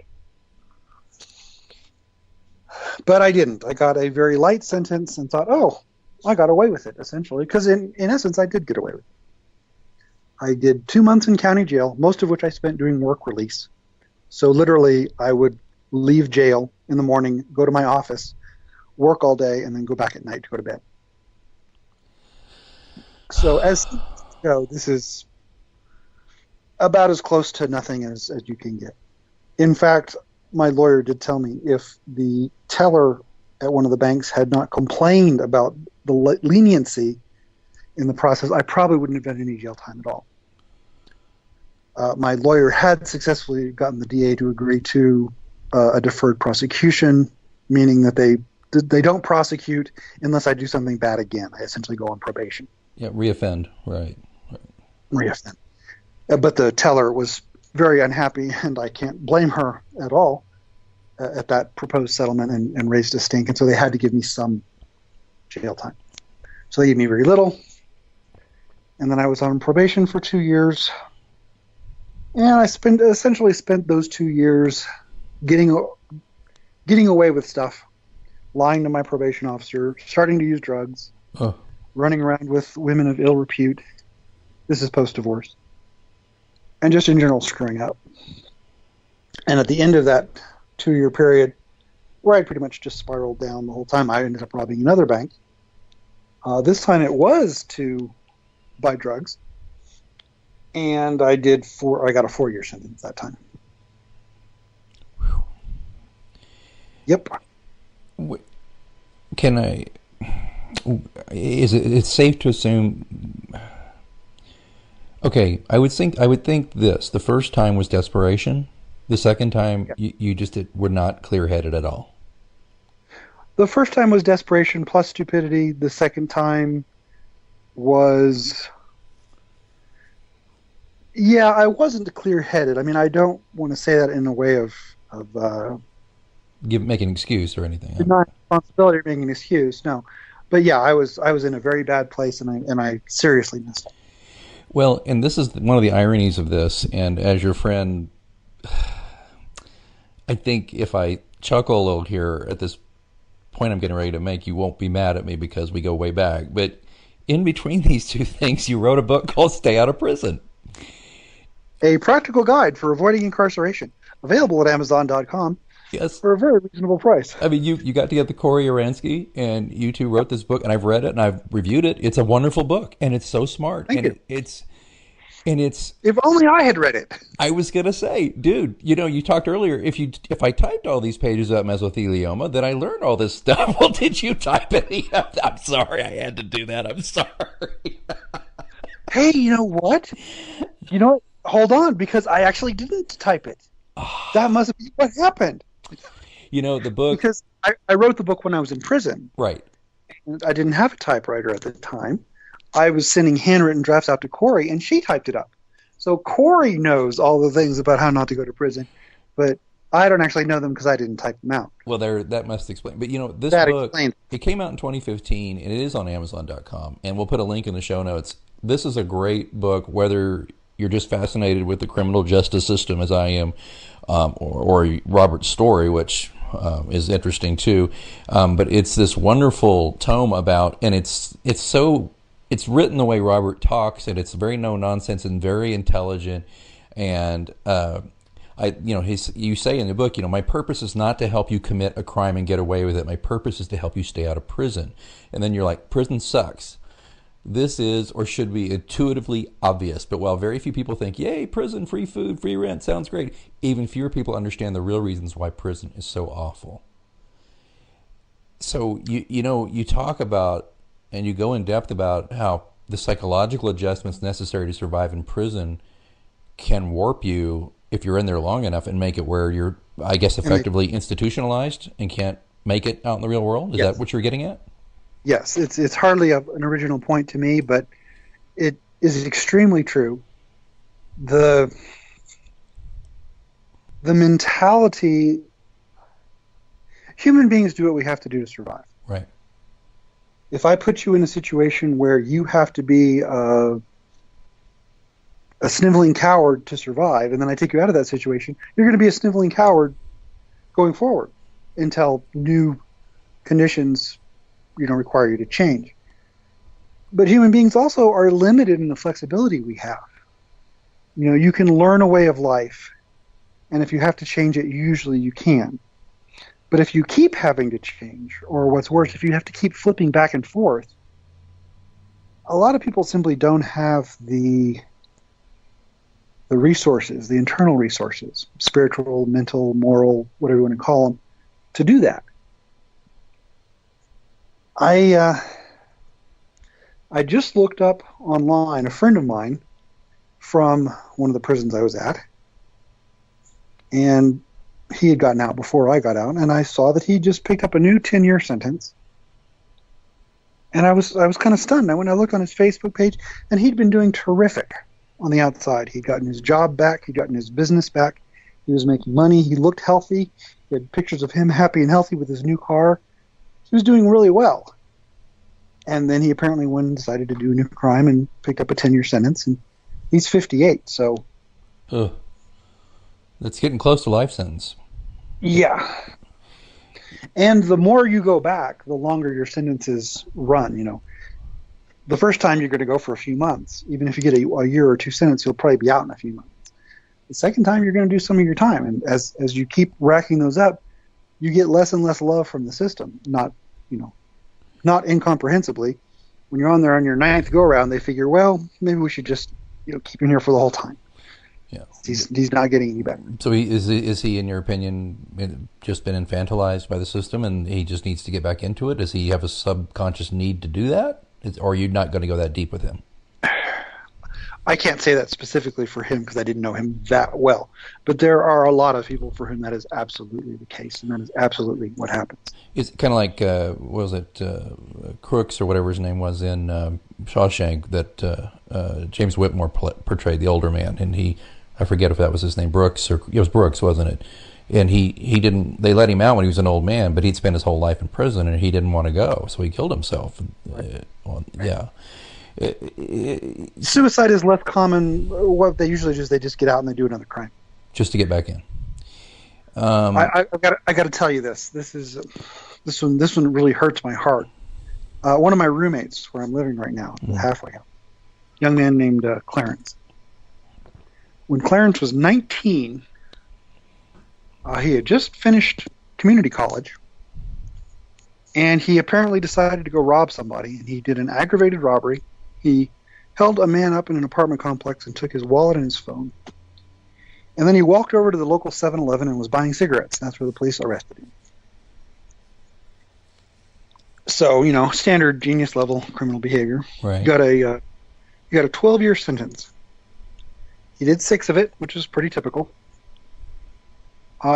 But I didn't. I got a very light sentence and thought, oh, I got away with it, essentially. Because in essence, I did get away with it. I did 2 months in county jail, most of which I spent doing work release. So literally, I would leave jail in the morning, go to my office, work all day, and then go back at night to go to bed. So as things go, this is about as close to nothing as you can get. In fact, my lawyer did tell me if the teller at one of the banks had not complained about the leniency in the process, I probably wouldn't have done any jail time at all. My lawyer had successfully gotten the DA to agree to a deferred prosecution, meaning that they don't prosecute unless I do something bad again. I essentially go on probation.
Yeah, reoffend, right.
Reoffend. But the teller was very unhappy, and I can't blame her at all at that proposed settlement and raised a stink, and so they had to give me some jail time. So they gave me very little, and then I was on probation for 2 years. And I essentially spent those 2 years getting away with stuff, lying to my probation officer, starting to use drugs, running around with women of ill repute. This is post-divorce. And just in general screwing up. And at the end of that 2-year period, where I pretty much just spiraled down the whole time, I ended up robbing another bank. This time it was to buy drugs. And I got a 4-year sentence that time.
Whew.
Yep.
It's safe to assume, okay, I would think this, the first time was desperation. The second time, yep. you just were not clear-headed at all.
The first time was desperation plus stupidity. The second time was Yeah, I wasn't clear-headed. I mean, I don't want to say that in a way of
Make an excuse or anything. Huh?
denying responsibility or making an excuse. No, but yeah, I was in a very bad place, and I seriously missed it.
Well, and this is one of the ironies of this. And as your friend, I think if I chuckle a little here at this point I'm getting ready to make, you won't be mad at me because we go way back. But in between these two things, you wrote a book called Stay Out of Prison.
A practical guide for avoiding incarceration, available at Amazon.com
Yes.
for a very reasonable price.
I mean, you got together Corey Aransky, and you two wrote this book, and I've read it, and I've reviewed it. It's a wonderful book, and it's so smart.
Thank you.
It's
If only I had read it.
I was gonna say, dude, you talked earlier. If I typed all these pages about mesothelioma, then I learned all this stuff. Well, did you type any? I'm sorry, I had to do that. I'm sorry.
Hey, you know what? You know what? Hold on, because I actually didn't type it. That must be what happened.
The book,
Because I wrote the book when I was in prison.
right?
And I didn't have a typewriter at the time. I was sending handwritten drafts out to Corey, and she typed it up. So Corey knows all the things about how not to go to prison, but I don't actually know them because I didn't type them out.
Well, that must explain. But this
That
book,
explains.
it came out in 2015, and it is on Amazon.com, and we'll put a link in the show notes. This is a great book, whether you're just fascinated with the criminal justice system, as I am, or Robert's story, which is interesting too. But it's this wonderful tome about, and it's written the way Robert talks, and it's very no nonsense and very intelligent. And you say in the book, my purpose is not to help you commit a crime and get away with it. My purpose is to help you stay out of prison. And then you're like, prison sucks. This is, or should be, intuitively obvious. But while very few people think, yay, prison, free food, free rent, sounds great, even fewer people understand the real reasons why prison is so awful. So, you talk about, and you go in depth about how the psychological adjustments necessary to survive in prison can warp you if you're in there long enough and make it where you're, I guess, effectively institutionalized and can't make it out in the real world. Is
Yes.
that what you're getting at?
Yes, it's hardly an original point to me, but it is extremely true. The mentality, human beings do what we have to do to survive.
Right.
If I put you in a situation where you have to be a sniveling coward to survive, and then I take you out of that situation, you're going to be a sniveling coward going forward until new conditions require you to change. But human beings also are limited in the flexibility we have. You can learn a way of life, and if you have to change it, usually you can. But if you keep having to change, or what's worse, if you have to keep flipping back and forth, a lot of people simply don't have the resources, the internal resources, spiritual, mental, moral, whatever you want to call them, to do that. I just looked up online, a friend of mine from one of the prisons I was at, and he had gotten out before I got out, and I saw that he just picked up a new 10-year sentence. And I was kind of stunned. I looked on his Facebook page, and he'd been doing terrific on the outside. He'd gotten his job back. He'd gotten his business back. He was making money. He looked healthy. He had pictures of him happy and healthy with his new car. He was doing really well. And then he apparently went and decided to do a new crime and picked up a 10-year sentence. And he's 58, so...
Ugh. That's getting close to life sentence.
Yeah. And the more you go back, the longer your sentences run, The first time you're going to go for a few months. Even if you get a year or two sentence, you'll probably be out in a few months. The second time, you're going to do some of your time. And as you keep racking those up, you get less and less love from the system. Not incomprehensibly. When you're on there on your 9th go-around, they figure, well, maybe we should just keep him here for the whole time.
Yeah.
He's not getting any better.
So is he, in your opinion, just been infantilized by the system and he just needs to get back into it? Does he have a subconscious need to do that? Or are you not going to go that deep with him?
I can't say that specifically for him because I didn't know him that well. But there are a lot of people for whom that is absolutely the case, and that is absolutely what happens.
It's kind of like, what was it, Crooks or whatever his name was in Shawshank that James Whitmore portrayed, the older man, and I forget if that was his name, Brooks, or it was Brooks, wasn't it? And he didn't, they let him out when he was an old man, but he'd spent his whole life in prison and he didn't want to go, so he killed himself. Yeah.
Suicide is less common. What they usually do is they just get out and they do another crime.
Just to get back in.
I got to tell you this. This one really hurts my heart. One of my roommates, where I'm living right now, halfway house, young man named Clarence. When Clarence was 19, he had just finished community college, and he apparently decided to go rob somebody, and he did an aggravated robbery. He held a man up in an apartment complex and took his wallet and his phone. And then he walked over to the local 7-Eleven and was buying cigarettes. That's where the police arrested him. So, standard genius level criminal behavior.
Right.
He got a 12-year sentence. He did 6 of it, which is pretty typical.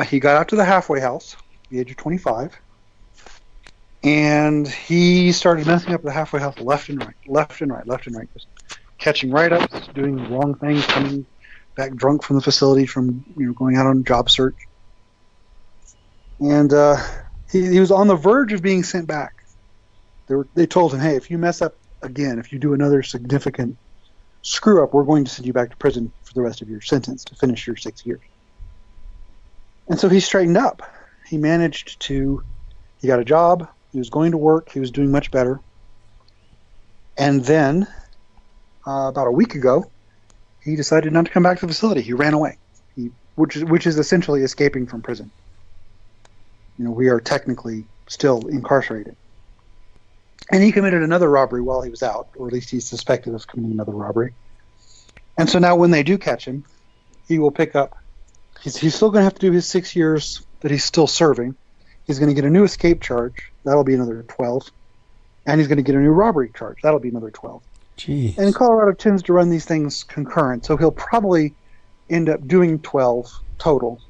He got out to the halfway house at the age of 25. And he started messing up the halfway house left and right, just catching write-ups, doing the wrong things, coming back drunk from the facility from going out on job search. And he was on the verge of being sent back. They told him, hey, if you mess up again, if you do another significant screw-up, we're going to send you back to prison for the rest of your sentence to finish your 6 years. And so he straightened up. He got a job. He was going to work. He was doing much better. And then, about a week ago, he decided not to come back to the facility. He ran away, which is essentially escaping from prison. We are technically still incarcerated. And he committed another robbery while he was out, or at least he's suspected of committing another robbery. And so now when they do catch him, he will pick up. He's still going to have to do his 6 years that he's still serving. He's going to get a new escape charge. That'll be another 12. And he's going to get a new robbery charge. That'll be another 12.
Jeez.
And Colorado tends to run these things concurrent, so he'll probably end up doing 12 total.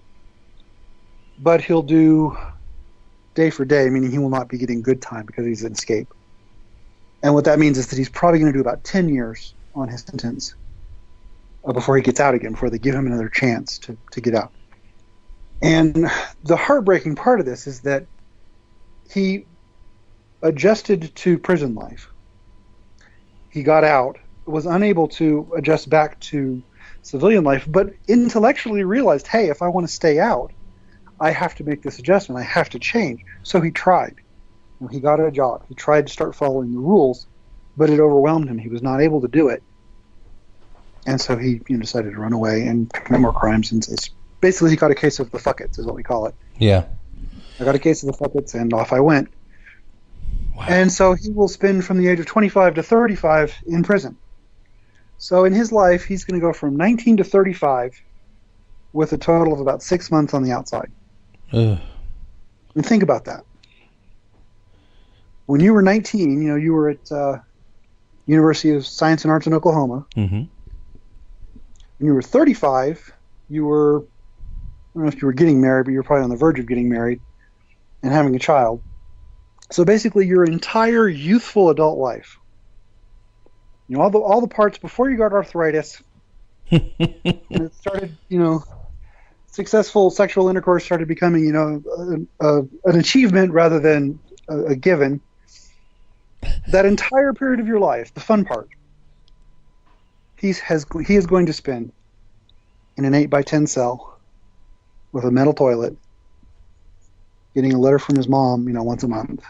But he'll do day for day, meaning he will not be getting good time because he's an escape. And what that means is that he's probably going to do about 10 years on his sentence before he gets out again, before they give him another chance to get out. And the heartbreaking part of this is that he adjusted to prison life. He got out, was unable to adjust back to civilian life, but intellectually realized, hey, if I want to stay out, I have to make this adjustment. I have to change. So he tried. He got a job. He tried to start following the rules, but it overwhelmed him. He was not able to do it. And so he decided to run away and commit more crimes. And it's basically he got a case of the fuck-its, is what we call it.
Yeah.
I got a case of the fuck-its, and off I went.
Wow.
And so he will spend from the age of 25 to 35 in prison. So in his life, he's going to go from 19 to 35 with a total of about 6 months on the outside.
Ugh.
And think about that. When you were 19, you were at University of Science and Arts in Oklahoma.
Mm-hmm.
When you were 35, you were, I don't know if you were getting married, but you were probably on the verge of getting married and having a child. So basically your entire youthful adult life, all the parts before you got arthritis, and it started, successful sexual intercourse started becoming, an achievement rather than a given. That entire period of your life, the fun part, he is going to spend in an 8x10 cell with a metal toilet, getting a letter from his mom, once a month,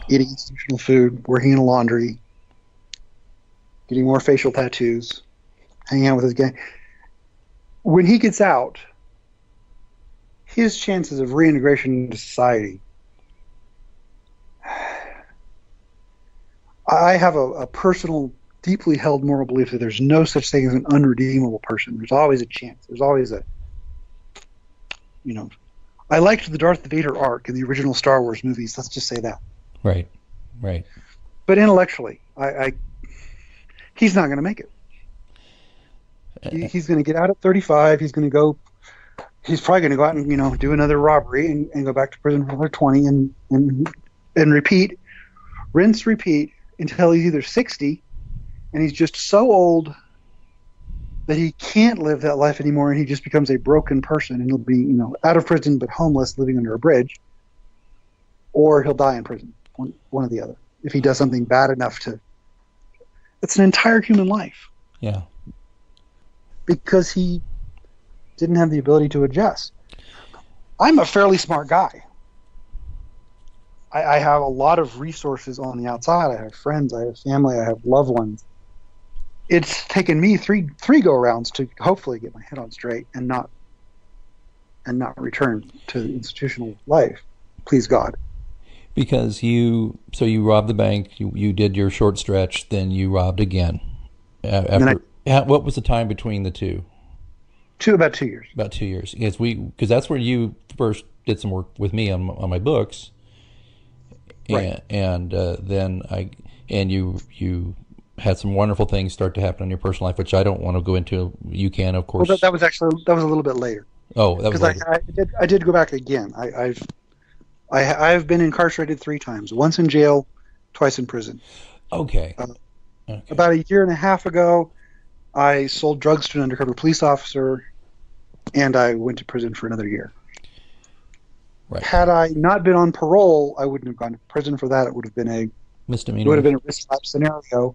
eating institutional food, working in a laundry, getting more facial tattoos, hanging out with his gang. When he gets out, his chances of reintegration into society, I have a personal, deeply held moral belief that there's no such thing as an unredeemable person. There's always a chance. There's always I liked the Darth Vader arc in the original Star Wars movies. Let's just say that.
Right.
But intellectually, he's not going to make it. He's going to get out at 35. He's probably going to go out and, do another robbery and go back to prison for another 20 and repeat, rinse, repeat until he's either 60 and he's just so old that he can't live that life anymore, and he just becomes a broken person, and he'll be, out of prison but homeless, living under a bridge, or he'll die in prison, one or the other, if he does something bad enough to. It's an entire human life.
Yeah.
Because he didn't have the ability to adjust. I'm a fairly smart guy. I have a lot of resources on the outside. I have friends, I have family, I have loved ones. It's taken me three go-arounds to hopefully get my head on straight and not return to institutional life. Please God.
Because you robbed the bank, you did your short stretch, then you robbed again. What was the time between the two?
About 2 years.
About 2 years. Yes, because that's where you first did some work with me on my books.
Right.
And then you had some wonderful things start to happen in your personal life, which I don't want to go into. You can, of course.
Well, that was a little bit later.
Oh, that was later.
Because I did go back again. I've been incarcerated 3 times. Once in jail, twice in prison.
Okay.
About a year and a half ago, I sold drugs to an undercover police officer, and I went to prison for another year.
Right.
Had I not been on parole, I wouldn't have gone to prison for that. It would have been a
misdemeanor.
It would have been a risk slap scenario.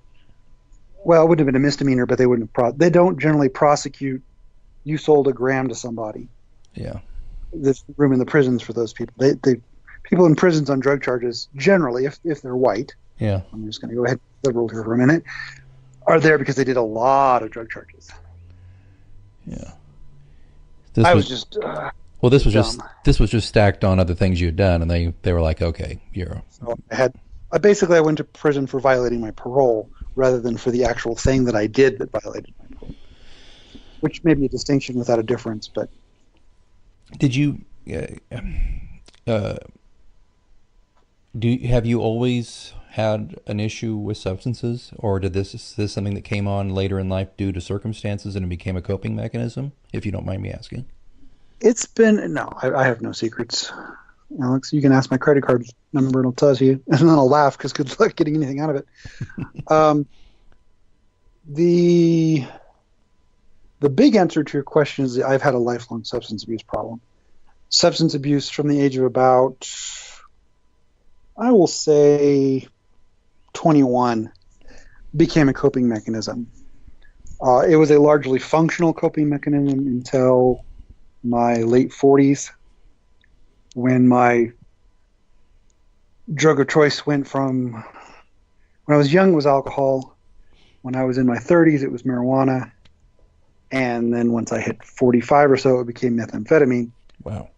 Well, it wouldn't have been a misdemeanor, but they wouldn't have they don't generally prosecute. You sold a gram to somebody.
Yeah.
There's room in the prisons for those people. They people in prisons on drug charges, generally, if they're white.
Yeah.
I'm just going to go ahead liberal here for a minute. Are there because they did a lot of drug charges.
Yeah. This was just stacked on other things you had done, and they were like, okay, you're.
So I went to prison for violating my parole rather than for the actual thing that I did that violated my parole, which may be a distinction without a difference. But
did you? Have you always had an issue with substances, or is this something that came on later in life due to circumstances and it became a coping mechanism? If you don't mind me asking.
It's been I have no secrets, Alex. You can ask my credit card number and it'll tell you, and then I'll laugh because good luck getting anything out of it. The big answer to your question is that I've had a lifelong substance abuse problem. Substance abuse from the age of about, I will say, 21 became a coping mechanism. It was a largely functional coping mechanism until my late 40s, when my drug of choice went from, when I was young it was alcohol, when I was in my 30s it was marijuana, and then once I hit 45 or so it became methamphetamine.
Wow.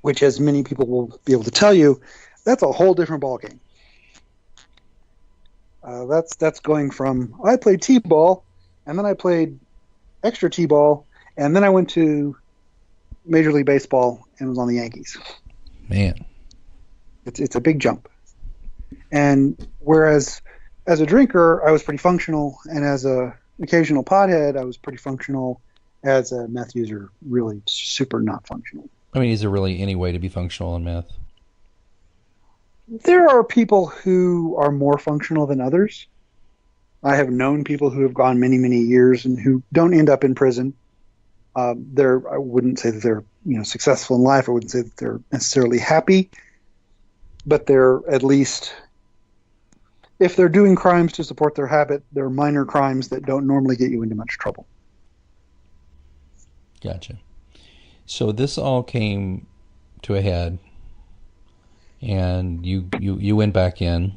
Which, as many people will be able to tell you, that's a whole different ballgame. That's going from, I played t-ball, and then I played extra t-ball, and then I went to Major League Baseball and was on the Yankees.
Man.
It's a big jump. And whereas as a drinker, I was pretty functional, and as a occasional pothead, I was pretty functional. As a meth user, really super not functional.
I mean, is there really any way to be functional in meth?
There are people who are more functional than others. I have known people who have gone many, many years and who don't end up in prison. I wouldn't say that they're successful in life. I wouldn't say that they're necessarily happy, but they're at least, if they're doing crimes to support their habit, they're minor crimes that don't normally get you into much trouble.
Gotcha. So this all came to a head, and you went back in,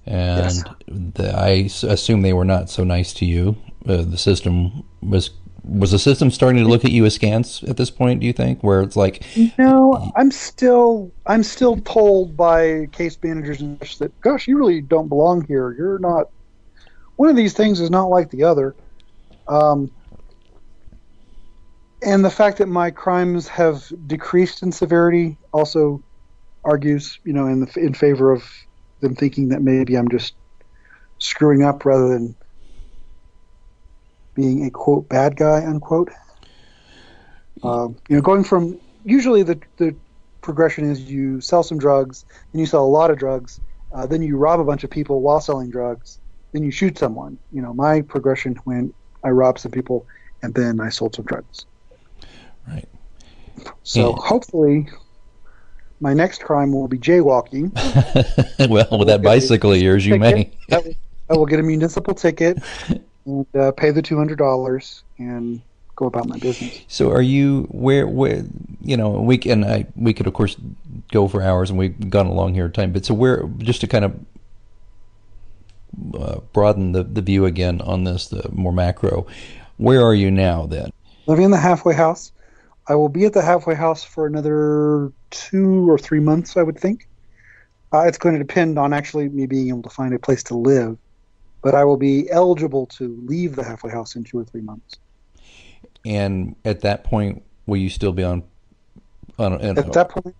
and yes. I assume they were not so nice to you. The system was the system starting to look at you askance at this point, do you think, where it's like,
no, I'm still told by case managers and such that, gosh, you really don't belong here. You're not, one of these things is not like the other. And the fact that my crimes have decreased in severity also argues, in favor of them thinking that maybe I'm just screwing up rather than being a quote bad guy unquote. Going from usually the progression is you sell some drugs, then you sell a lot of drugs, then you rob a bunch of people while selling drugs, then you shoot someone. My progression went, I robbed some people and then I sold some drugs.
Right.
So hopefully my next crime will be jaywalking.
Well, with that bicycle of yours, you may.
I will get a municipal ticket and pay the $200 and go about my business.
So are you where we could of course go for hours, and we've gone along here at time, but so where, just to kind of broaden the view again on this, the more macro, where are you now then?
Living in the halfway house. I will be at the halfway house for another 2 or 3 months, I would think. It's going to depend on actually me being able to find a place to live, but I will be eligible to leave the halfway house in 2 or 3 months.
And at that point, will you still be on
At that point,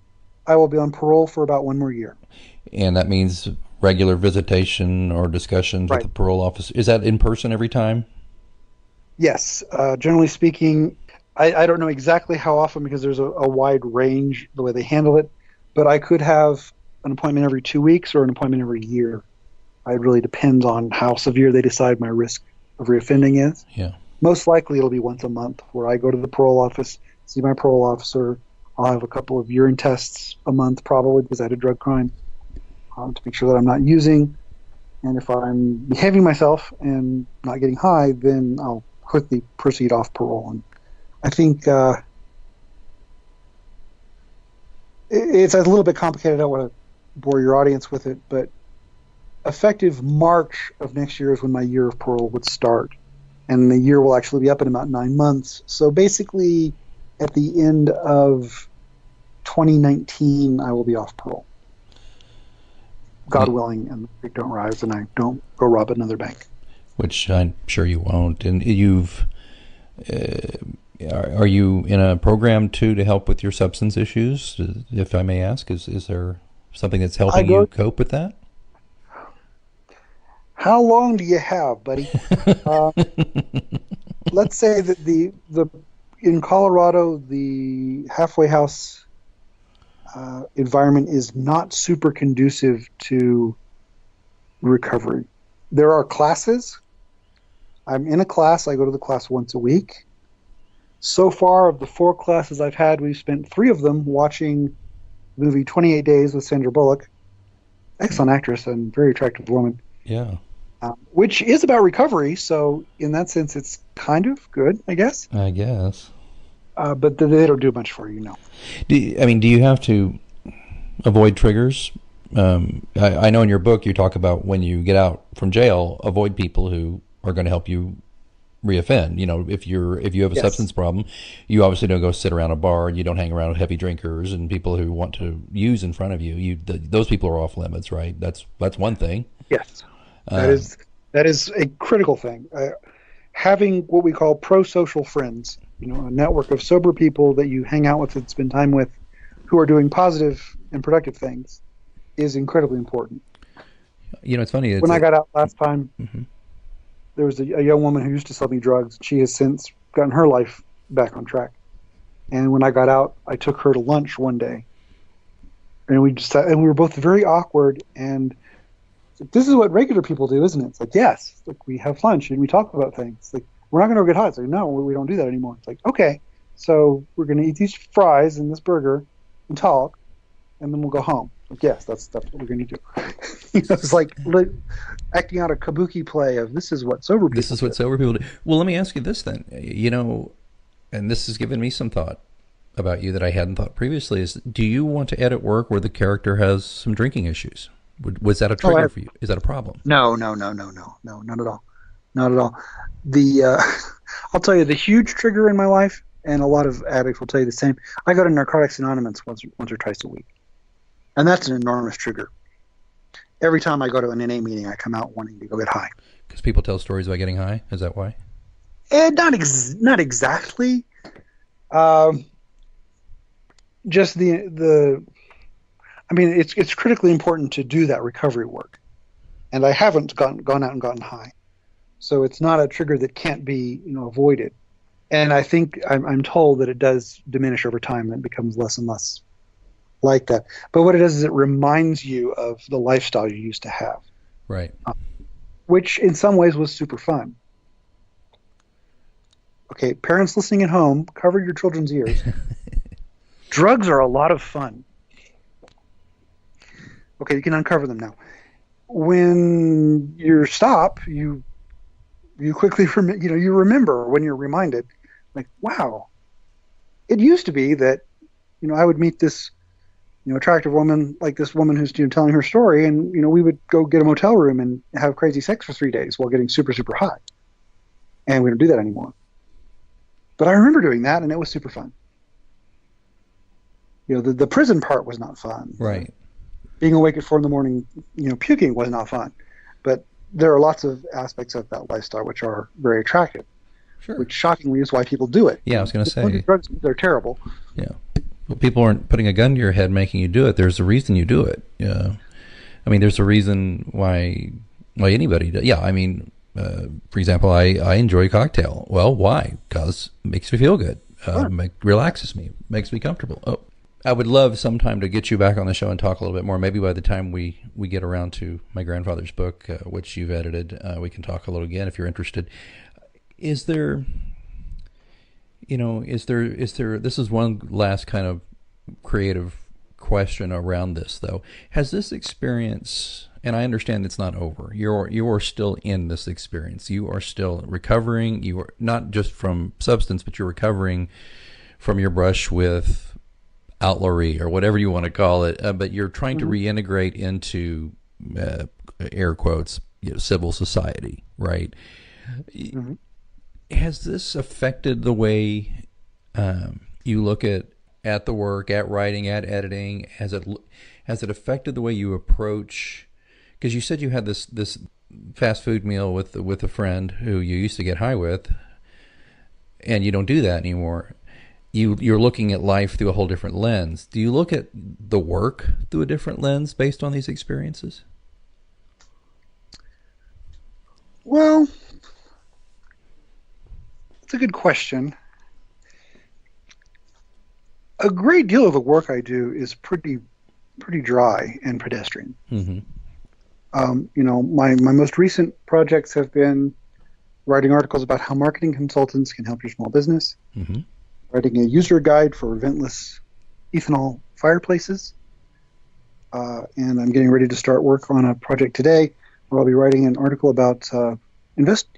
I will be on parole for about 1 more year.
And that means regular visitation or discussions with the parole officer. Is that in person every time?
Yes. Generally speaking, I don't know exactly how often because there's a wide range the way they handle it, but I could have an appointment every 2 weeks or an appointment every year. It really depends on how severe they decide my risk of reoffending is.
Yeah.
Most likely it'll be once a month where I go to the parole office, see my parole officer. I'll have a couple of urine tests a month probably because I had a drug crime to make sure that I'm not using. And if I'm behaving myself and not getting high, then I'll quickly proceed off parole. And I think it's a little bit complicated. I don't want to bore your audience with it, but effective March of next year is when my year of parole would start. And the year will actually be up in about 9 months. So basically, at the end of 2019, I will be off parole. God willing, and the creek don't rise, and I don't go rob another bank.
Which I'm sure you won't. And you've, are you in a program too to help with your substance issues? If I may ask, is there something that's helping you cope with that?
How long do you have, buddy? Let's say that the in Colorado, the halfway house environment is not super conducive to recovery. There are classes. I'm in a class. I go to the class once a week. So far, of the 4 classes I've had, we've spent 3 of them watching the movie 28 Days with Sandra Bullock. Excellent actress and very attractive woman.
Yeah.
Which is about recovery, so in that sense, it's kind of good, I guess.
I guess.
But they don't do much for you, no.
Do you have to avoid triggers? I know in your book you talk about when you get out from jail, avoid people who are going to help you reoffend. If you have a substance problem, you obviously don't go sit around a bar, and you don't hang around with heavy drinkers and people who want to use in front of you. Those people are off limits, right? That's one thing. Yes.
That is a critical thing. Having what we call pro-social friends, a network of sober people that you hang out with and spend time with who are doing positive and productive things is incredibly important.
It's funny.
When I got out last time, there was a young woman who used to sell me drugs. She has since gotten her life back on track. And when I got out, I took her to lunch one day. And we were both very awkward, and this is what regular people do, isn't it? It's like, yes, it's like we have lunch and we talk about things. It's like, we're not going to go get high. It's like, no, we don't do that anymore. It's like, okay, so we're going to eat these fries and this burger and talk, and then we'll go home. Like, yes, that's what we're going to do. It's like acting out a kabuki play of this is what sober people do.
Well, let me ask you this then. And this has given me some thought about you that I hadn't thought previously, is do you want to edit work where the character has some drinking issues? Was that a trigger for you? Is that a problem?
No, not at all. Not at all. I'll tell you the huge trigger in my life, and a lot of addicts will tell you the same. I go to Narcotics Anonymous once or twice a week, and that's an enormous trigger. Every time I go to an NA meeting, I come out wanting to go get high.
Because people tell stories about getting high? Is that why?
Not exactly. Just it's critically important to do that recovery work, and I haven't gone out and gotten high. So it's not a trigger that can't be, avoided. And I think I'm told that it does diminish over time and it becomes less and less like that. But what it does is it reminds you of the lifestyle you used to have,
Right.
which in some ways was super fun. Okay, parents listening at home, cover your children's ears. Drugs are a lot of fun. Okay, you can uncover them now. When you stop, you quickly you remember when you're reminded, like, wow, it used to be that I would meet this attractive woman, like this woman who's telling her story, and we would go get a motel room and have crazy sex for 3 days while getting super super high, and we don't do that anymore. But I remember doing that, and it was super fun. The prison part was not fun.
Right.
Being awake at 4 a.m, puking was not fun. But there are lots of aspects of that lifestyle which are very attractive.
Sure.
Which shockingly is why people do it.
Yeah, I was going to say.
Drugs, they're terrible.
Yeah. Well, people aren't putting a gun to your head making you do it. There's a reason you do it. Yeah. I mean, there's a reason why anybody does. Yeah, I mean, for example, I enjoy cocktail. Well, why? Because it makes me feel good. Relaxes me. Makes me comfortable. Oh, I would love sometime to get you back on the show and talk a little bit more. Maybe by the time we get around to my grandfather's book, which you've edited, we can talk a little again if you're interested. Is there, this is one last kind of creative question around this, though. Has this experience, and I understand it's not over, you are still in this experience. You are still recovering. You are not just from substance, but you're recovering from your brush with outlawry or whatever you want to call it, but you're trying to reintegrate into air quotes, civil society, right? Mm-hmm. Has this affected the way you look at the work, at writing, at editing? Has it affected the way you approach? Because you said you had this fast food meal with a friend who you used to get high with, and you don't do that anymore. You're looking at life through a whole different lens. Do you look at the work through a different lens based on these experiences?
Well, it's a good question. A great deal of the work I do is pretty dry and pedestrian. Mm-hmm. My most recent projects have been writing articles about how marketing consultants can help your small business. Mm-hmm. Writing a user guide for ventless ethanol fireplaces. And I'm getting ready to start work on a project today where I'll be writing an article about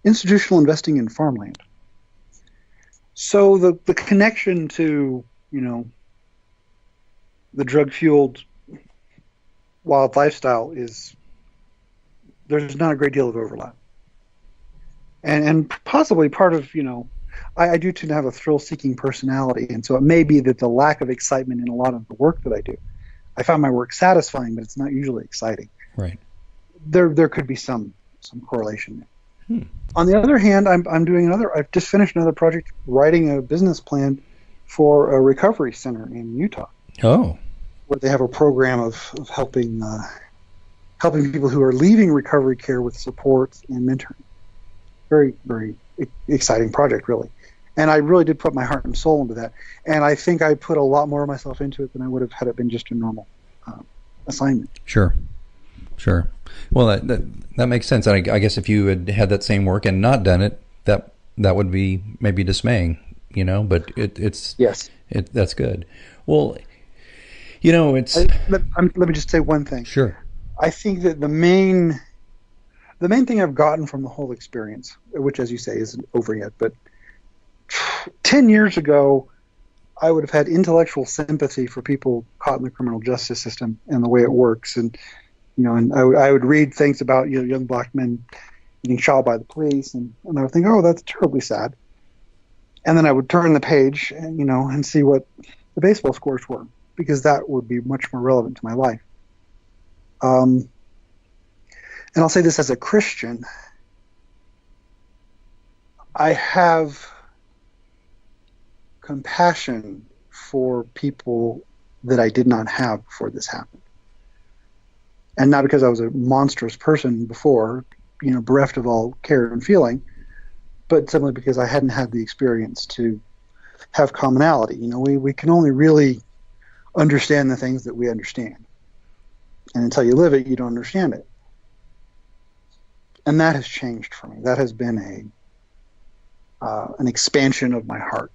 institutional investing in farmland. So the connection to, the drug-fueled wild lifestyle there's not a great deal of overlap. And possibly part of, I do tend to have a thrill-seeking personality, and so it may be that the lack of excitement in a lot of the work that I do, I find my work satisfying, but it's not usually exciting.
Right.
There could be some correlation there. On the other hand, I've just finished another project writing a business plan for a recovery center in Utah.
Oh.
Where they have a program of helping people who are leaving recovery care with support and mentoring. Very, very exciting project, really. And I really did put my heart and soul into that. And I think I put a lot more of myself into it than I would have had it been just a normal assignment.
Sure. Well, that makes sense. And I guess if you had that same work and not done it, that would be maybe dismaying, but it's
yes,
that's good. Well, it's.
Let me just say one thing.
Sure.
I think that the main thing I've gotten from the whole experience, which, as you say, isn't over yet, but 10 years ago, I would have had intellectual sympathy for people caught in the criminal justice system and the way it works. And, and I would read things about, young black men getting shot by the police, and I would think, oh, that's terribly sad. And then I would turn the page and, and see what the baseball scores were, because that would be much more relevant to my life. And I'll say this as a Christian, I have compassion for people that I did not have before this happened. And not because I was a monstrous person before, bereft of all care and feeling, but simply because I hadn't had the experience to have commonality. We can only really understand the things that we understand. And until you live it, you don't understand it. And that has changed for me. That has been an expansion of my heart.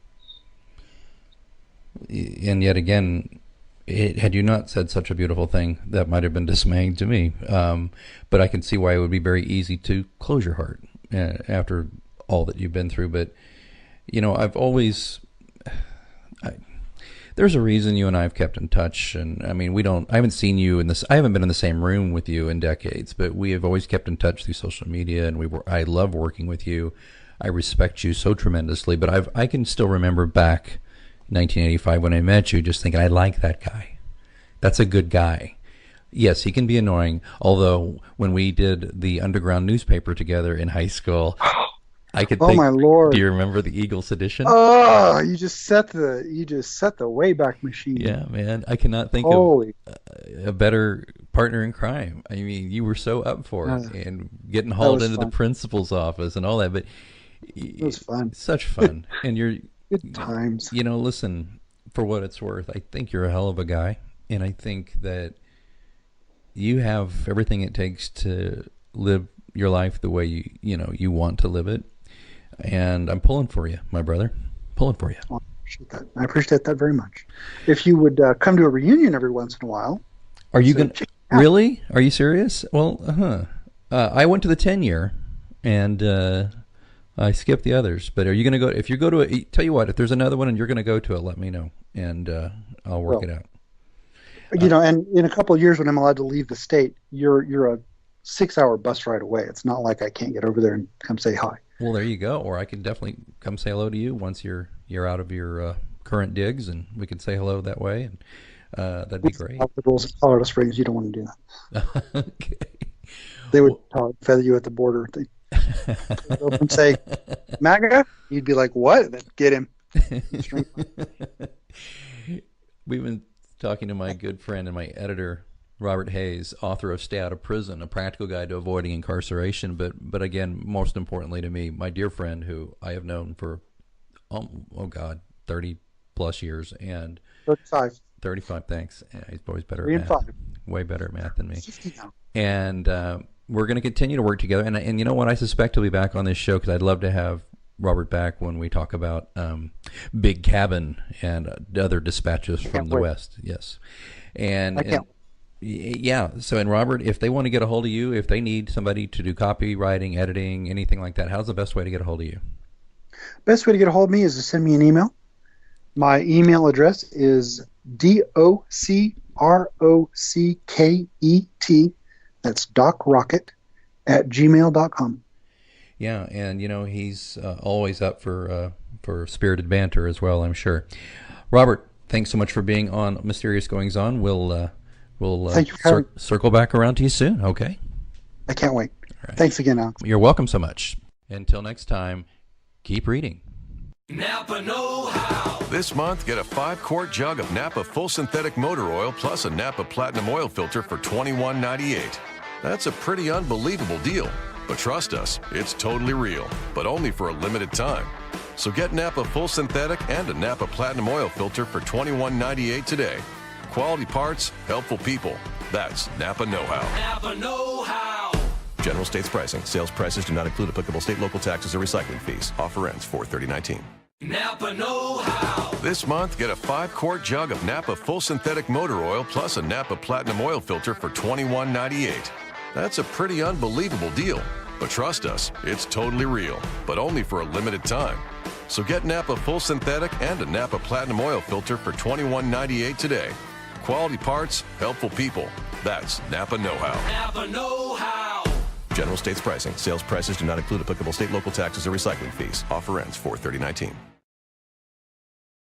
And yet again, had you not said such a beautiful thing, that might have been dismaying to me. But I can see why it would be very easy to close your heart after all that you've been through. But, I've always... there's a reason you and I have kept in touch, and I mean, I haven't seen you I haven't been in the same room with you in decades, but we have always kept in touch through social media, and I love working with you. I respect you so tremendously, but I can still remember back 1985 when I met you, just thinking, I like that guy. That's a good guy. Yes, he can be annoying, although when we did the underground newspaper together in high school, I could think,
my Lord.
Do you remember the Eagles edition?
Oh, you just set the Wayback Machine.
Yeah, man. I cannot think of a better partner in crime. I mean, you were so up for it, and getting hauled into the principal's office and all that, but
it was fun.
Such fun. And you're
good times.
Listen, for what it's worth, I think you're a hell of a guy, and I think that you have everything it takes to live your life the way you want to live it. And I'm pulling for you, my brother. Pulling for you.
Well, I appreciate that very much. If you would come to a reunion every once in a while.
Are you going to? Really? Are you serious? Well, I went to the 10-year, and I skipped the others. But are you going to go? If you go to tell you what, if there's another one and you're going to go to it, let me know, and I'll work it out.
And in a couple of years when I'm allowed to leave the state, you're a 6-hour bus ride away. It's not like I can't get over there and come say hi.
Well, there you go. Or I can definitely come say hello to you once you're out of your current digs, and we can say hello that way, and that'd be great.
The rules of Colorado Springs, you don't want to do
that. Okay.
They would feather you at the border. They and say, MAGA? You'd be like, what? Then get him.
We've been talking to my good friend and my editor, Robert Hayes, author of Stay Out of Prison, a practical guide to avoiding incarceration. But again, most importantly to me, my dear friend who I have known for, 30 plus years. And
35.
35, thanks. He's always better
3
at
and
math.
5.
Way better at math than me.
50 now.
And we're going to continue to work together. And you know what? I suspect he'll be back on this show because I'd love to have Robert back when we talk about Big Cabin and other dispatches from the West. Yes. Yeah. So, and Robert, if they want to get a hold of you, if they need somebody to do copywriting, editing, anything like that, how's the best way to get a hold of you?
Best way to get a hold of me is to send me an email. My email address is DOCROCKET. That's DocRocket @gmail.com.
Yeah, and he's always up for spirited banter as well, I'm sure. Robert, thanks so much for being on Mysterious Goings On. We'll circle back around to you soon, okay?
I can't wait. Right. Thanks again, Alex.
You're welcome so much. Until next time, keep reading.
Napa Know-How. This month, get a 5-quart jug of Napa Full Synthetic Motor Oil plus a Napa Platinum Oil Filter for $21.98. That's a pretty unbelievable deal. But trust us, it's totally real, but only for a limited time. So get Napa Full Synthetic and a Napa Platinum Oil Filter for $21.98 today. Quality parts, helpful people. That's Napa Know-How. Napa Know-How. General states pricing. Sales prices do not include applicable state, local taxes, or recycling fees. Offer ends 4/30/19. Napa Know-How. This month, get a 5-quart jug of Napa Full Synthetic Motor Oil plus a Napa Platinum Oil Filter for $21.98. That's a pretty unbelievable deal. But trust us, it's totally real, but only for a limited time. So get Napa Full Synthetic and a Napa Platinum Oil Filter for $21.98 today. Quality parts, helpful people. That's Napa Know-How. Napa Know-How. General states pricing. Sales prices do not include applicable state, local taxes, or recycling fees. Offer ends 4/30/19.